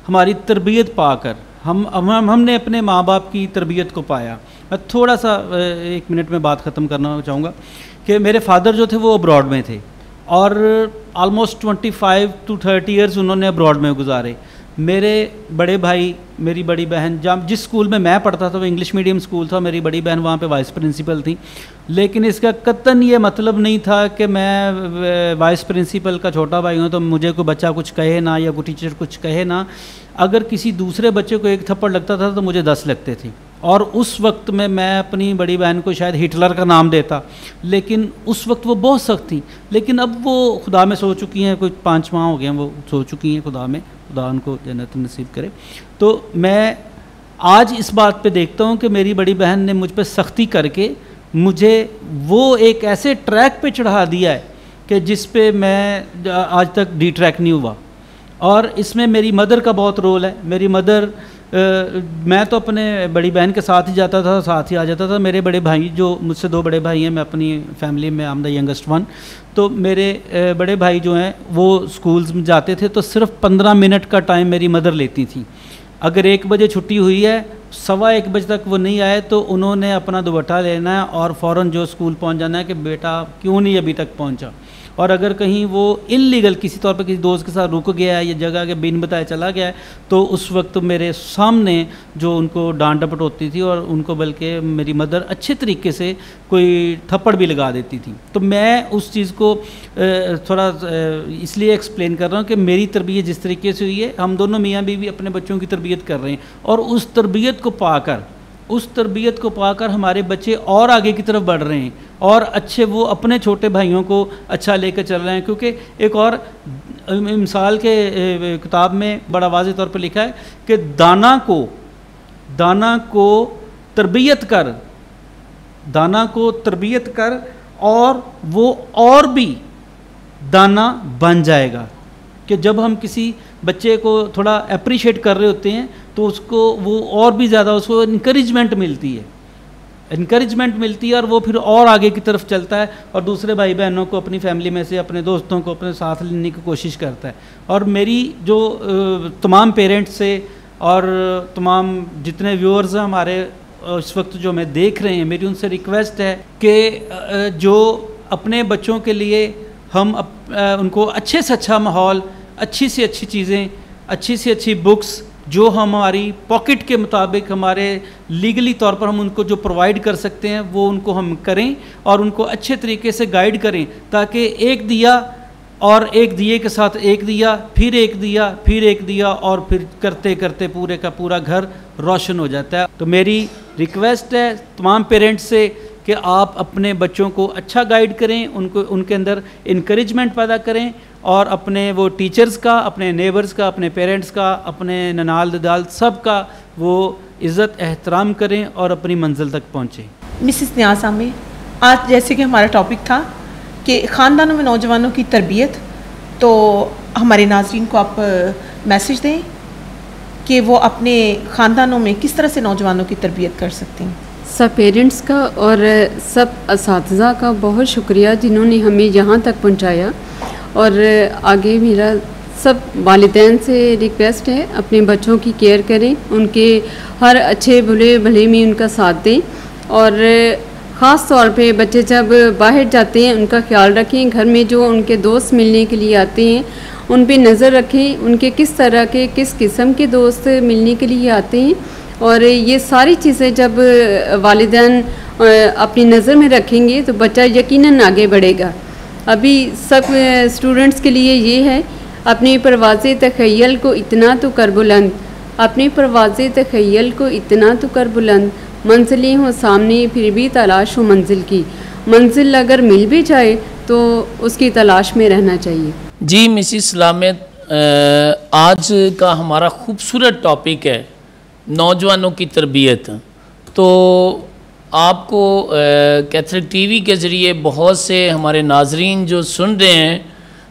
हमारी तरबियत पाकर हमने अपने माँ बाप की तरबियत को पाया। मैं थोड़ा सा 1 मिनट में बात ख़त्म करना चाहूँगा कि मेरे फादर जो थे वो अब्रॉड में थे और ऑलमोस्ट 25 to 30 ईयर्स उन्होंने अब्रॉड में गुजारे। मेरे बड़े भाई, मेरी बड़ी बहन, जहाँ जिस स्कूल में मैं पढ़ता था वो इंग्लिश मीडियम स्कूल था, मेरी बड़ी बहन वहाँ पे वाइस प्रिंसिपल थी। लेकिन इसका कतन ये मतलब नहीं था कि मैं वाइस प्रिंसिपल का छोटा भाई हूँ तो मुझे कोई बच्चा कुछ कहे ना या कोई टीचर कुछ कहे ना। अगर किसी दूसरे बच्चे को 1 थप्पड़ लगता था तो मुझे 10 लगते थे। और उस वक्त में मैं अपनी बड़ी बहन को शायद हिटलर का नाम देता, लेकिन उस वक्त वो बहुत सख्त थी। लेकिन अब वो खुदा में सो चुकी हैं, कुछ 5 माह हो गए हैं वो सो चुकी हैं खुदा में, खुदा उनको जन्नत नसीब करे। तो मैं आज इस बात पे देखता हूँ कि मेरी बड़ी बहन ने मुझ पर सख्ती करके मुझे वो एक ऐसे ट्रैक पे चढ़ा दिया है कि जिस पे मैं आज तक डिट्रैक्ट नहीं हुआ। और इसमें मेरी मदर का बहुत रोल है। मेरी मदर मैं तो अपने बड़ी बहन के साथ ही जाता था, साथ ही आ जाता था। मेरे बड़े भाई, जो मुझसे 2 बड़े भाई हैं, मैं अपनी फैमिली में I am the youngest one, तो मेरे बड़े भाई जो हैं वो स्कूल्स में जाते थे, तो सिर्फ 15 मिनट का टाइम मेरी मदर लेती थी। अगर 1 बजे छुट्टी हुई है, 1:15 बजे तक वो नहीं आए तो उन्होंने अपना दुपट्टा लेना है और फ़ौरन जो स्कूल पहुंच जाना है कि बेटा क्यों नहीं अभी तक पहुंचा। और अगर कहीं वो इल्लीगल किसी तौर पर किसी दोस्त के साथ रुक गया है या जगह के बिन बताए चला गया है, तो उस वक्त मेरे सामने जो उनको डांट डपट होती थी और उनको बल्कि मेरी मदर अच्छे तरीके से कोई थप्पड़ भी लगा देती थी। तो मैं उस चीज़ को थोड़ा इसलिए एक्सप्लेन कर रहा हूँ कि मेरी तरबियत जिस तरीके से हुई है, हम दोनों मियाँ बीवी अपने बच्चों की तरबियत कर रहे हैं, और उस तरबियत को पाकर हमारे बच्चे और आगे की तरफ बढ़ रहे हैं और अच्छे वो अपने छोटे भाइयों को अच्छा लेकर चल रहे हैं। क्योंकि एक और मिसाल के किताब में बड़ा वाज़ेह तौर पर लिखा है कि दाना को तरबियत कर और वो और भी दाना बन जाएगा। कि जब हम किसी बच्चे को थोड़ा अप्रिशिएट कर रहे होते हैं तो उसको वो और भी ज़्यादा उसको इनकरेजमेंट मिलती है और वो फिर और आगे की तरफ चलता है और दूसरे भाई बहनों को अपनी फैमिली में से, अपने दोस्तों को अपने साथ लेने की कोशिश करता है। और मेरी जो तमाम पेरेंट्स से और तमाम जितने व्यूअर्स हैं हमारे इस वक्त जो हमें देख रहे हैं, मेरी उनसे रिक्वेस्ट है कि जो अपने बच्चों के लिए हम उनको अच्छे से अच्छा माहौल, अच्छी से अच्छी चीज़ें, अच्छी से अच्छी बुक्स जो हमारी पॉकेट के मुताबिक हमारे लीगली तौर पर हम उनको जो प्रोवाइड कर सकते हैं वो उनको हम करें और उनको अच्छे तरीके से गाइड करें, ताकि एक दिया और एक दिए के साथ एक दिया, फिर एक दिया, फिर एक दिया और फिर करते करते पूरे का पूरा घर रोशन हो जाता है। तो मेरी रिक्वेस्ट है तमाम पेरेंट्स से कि आप अपने बच्चों को अच्छा गाइड करें, उनको उनके अंदर इनकरेजमेंट पैदा करें और अपने वो टीचर्स का, अपने नेबर्स का, अपने पेरेंट्स का, अपने ननाल ददाल सब का वो इज़्ज़त एहतराम करें और अपनी मंजिल तक पहुँचें। मिसिस नियाज़ आमिर, आज जैसे कि हमारा टॉपिक था कि ख़ानदानों में नौजवानों की तरबियत, तो हमारे नाज़रीन को आप मैसेज दें कि वो अपने ख़ानदानों में किस तरह से नौजवानों की तरबियत कर सकते हैं। सब पेरेंट्स का और सब असातिज़ा का बहुत शुक्रिया जिन्होंने हमें यहाँ तक पहुँचाया। और आगे मेरा सब वालिदैन से रिक्वेस्ट है, अपने बच्चों की केयर करें, उनके हर अच्छे बुरे भले में उनका साथ दें और ख़ास तौर पे बच्चे जब बाहर जाते हैं उनका ख्याल रखें। घर में जो उनके दोस्त मिलने के लिए आते हैं उन पे नज़र रखें, उनके किस तरह के किस किस्म के दोस्त मिलने के लिए आते हैं। और ये सारी चीज़ें जब वालिदैन अपनी नज़र में रखेंगे तो बच्चा यकीनन आगे बढ़ेगा। अभी सब स्टूडेंट्स के लिए ये है, अपनी परवाज़े तख़य्युल को इतना तो कर बुलंद, अपनी परवाज़े तख़य्युल को इतना तो कर बुलंद, मंजिलें हो सामने फिर भी तलाश हो मंजिल की, मंजिल अगर मिल भी जाए तो उसकी तलाश में रहना चाहिए। जी मिसिस सलामत, आज का हमारा खूबसूरत टॉपिक है नौजवानों की तरबियत। तो आपको कैथलिक टीवी के ज़रिए बहुत से हमारे नाजरीन जो सुन रहे हैं,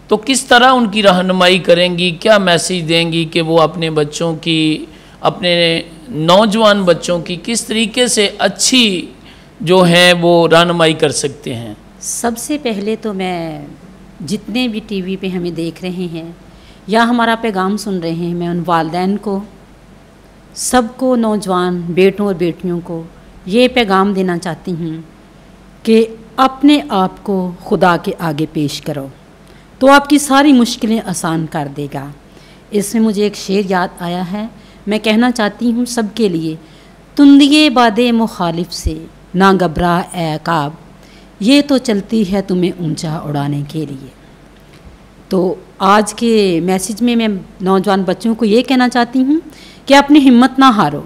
तो किस तरह उनकी रहनुमाई करेंगी, क्या मैसेज देंगी कि वो अपने बच्चों की, अपने नौजवान बच्चों की किस तरीके से अच्छी जो है वो रहनुमाई कर सकते हैं? सबसे पहले तो मैं जितने भी टीवी पे हमें देख रहे हैं या हमारा पैगाम सुन रहे हैं, मैं उन वालिदैन को, सबको, नौजवान बेटों और बेटियों को ये पैगाम देना चाहती हूँ कि अपने आप को खुदा के आगे पेश करो तो आपकी सारी मुश्किलें आसान कर देगा। इसमें मुझे एक शेर याद आया है, मैं कहना चाहती हूँ सबके लिए, तुंदिए बादे मुखालिफ से ना घबरा ए अकाब, ये तो चलती है तुम्हें ऊंचा उड़ाने के लिए। तो आज के मैसेज में मैं नौजवान बच्चों को ये कहना चाहती हूँ कि अपनी हिम्मत ना हारो।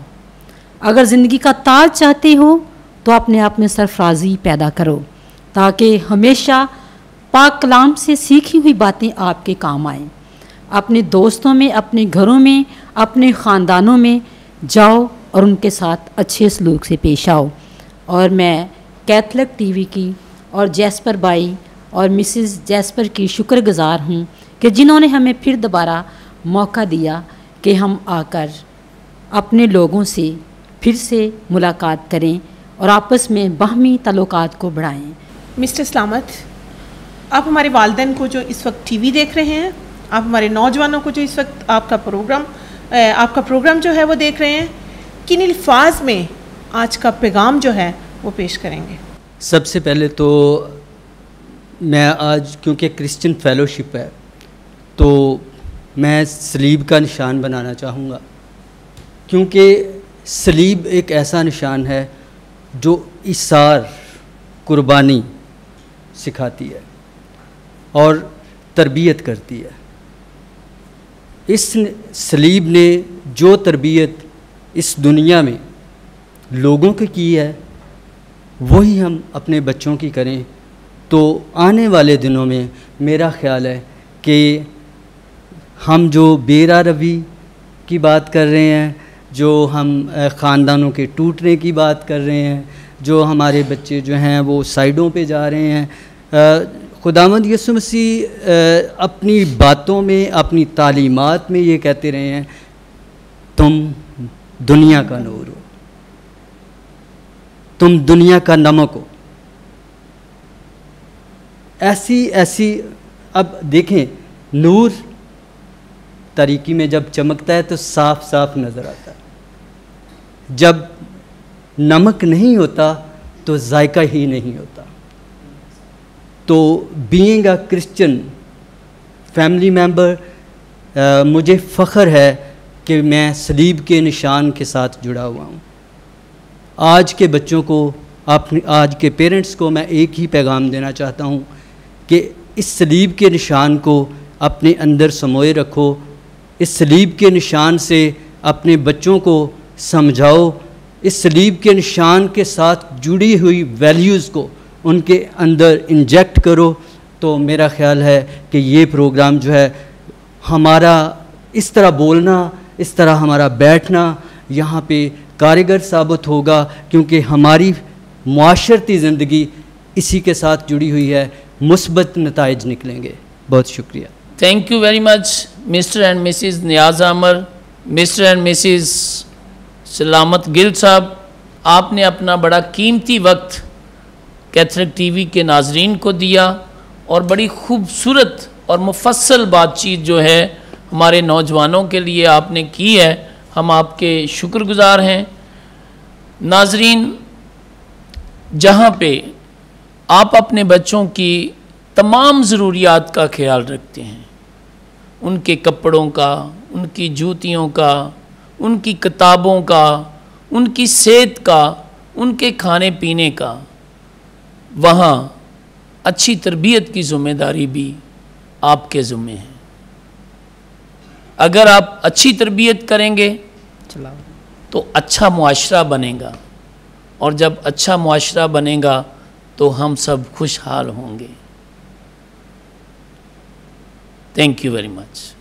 अगर ज़िंदगी का ताज चाहते हो तो अपने आप में सरफराजी पैदा करो ताकि हमेशा पाक कलाम से सीखी हुई बातें आपके काम आएँ। अपने दोस्तों में, अपने घरों में, अपने ख़ानदानों में जाओ और उनके साथ अच्छे सलूक से पेश आओ। और मैं कैथलिक टीवी की और जैस्पर भाई और मिसेस जैस्पर की शुक्रगुज़ार हूँ कि जिन्होंने हमें फिर दोबारा मौका दिया कि हम आकर अपने लोगों से फिर से मुलाकात करें और आपस में बाहमी ताल्लुकात को बढ़ाएं। मिस्टर सलामत, आप हमारे वालिदैन को जो इस वक्त टीवी देख रहे हैं, आप हमारे नौजवानों को जो इस वक्त आपका प्रोग्राम जो है वो देख रहे हैं, किन अल्फाज में आज का पैगाम जो है वो पेश करेंगे? सबसे पहले तो मैं आज, क्योंकि क्रिश्चियन फेलोशिप है, तो मैं सलीब का निशान बनाना चाहूँगा, क्योंकि सलीब एक ऐसा निशान है जो इसार, कुर्बानी सिखाती है और तरबियत करती है। इस सलीब ने जो तरबियत इस दुनिया में लोगों की की है, वही हम अपने बच्चों की करें तो आने वाले दिनों में मेरा ख्याल है कि हम जो बेरा रवि की बात कर रहे हैं, जो हम ख़ानदानों के टूटने की बात कर रहे हैं, जो हमारे बच्चे जो हैं वो साइडों पे जा रहे हैं, खुदावंद यीशु मसीह अपनी बातों में, अपनी तालीमात में ये कहते रहे हैं, तुम दुनिया का नूर हो, तुम दुनिया का नमक हो। ऐसी अब देखें, नूर तारीकी में जब चमकता है तो साफ साफ नज़र आता है, जब नमक नहीं होता तो जायका ही नहीं होता। तो being a Christian family member, मुझे फ़ख्र है कि मैं सलीब के निशान के साथ जुड़ा हुआ हूँ। आज के बच्चों को, आज के पेरेंट्स को मैं एक ही पैगाम देना चाहता हूँ कि इस सलीब के निशान को अपने अंदर समोए रखो, इस सलीब के निशान से अपने बच्चों को समझाओ, इस सलीब के निशान के साथ जुड़ी हुई वैल्यूज़ को उनके अंदर इंजेक्ट करो। तो मेरा ख्याल है कि ये प्रोग्राम जो है, हमारा इस तरह बोलना, इस तरह हमारा बैठना यहाँ पे कारगर साबित होगा, क्योंकि हमारी मुआशरती ज़िंदगी इसी के साथ जुड़ी हुई है, मुस्बत नताइज निकलेंगे। बहुत शुक्रिया। Thank you very much mister and missus Niaz Amer, mister and Mrs सलामत गिल साहब, आपने अपना बड़ा कीमती वक्त कैथलिक टीवी के नाजरीन को दिया और बड़ी खूबसूरत और मुफस्सल बातचीत जो है हमारे नौजवानों के लिए आपने की है। हम आपके शुक्रगुज़ार हैं। नाजरीन, जहाँ पे आप अपने बच्चों की तमाम ज़रूरियात का ख्याल रखते हैं, उनके कपड़ों का, उनकी जूतियों का, उनकी किताबों का, उनकी सेहत का, उनके खाने पीने का, वहाँ अच्छी तरबियत की ज़िम्मेदारी भी आपके ज़िम्मे है। अगर आप अच्छी तरबियत करेंगे तो अच्छा मुआशरा बनेगा, और जब अच्छा मुआशरा बनेगा तो हम सब खुशहाल होंगे। Thank you very much.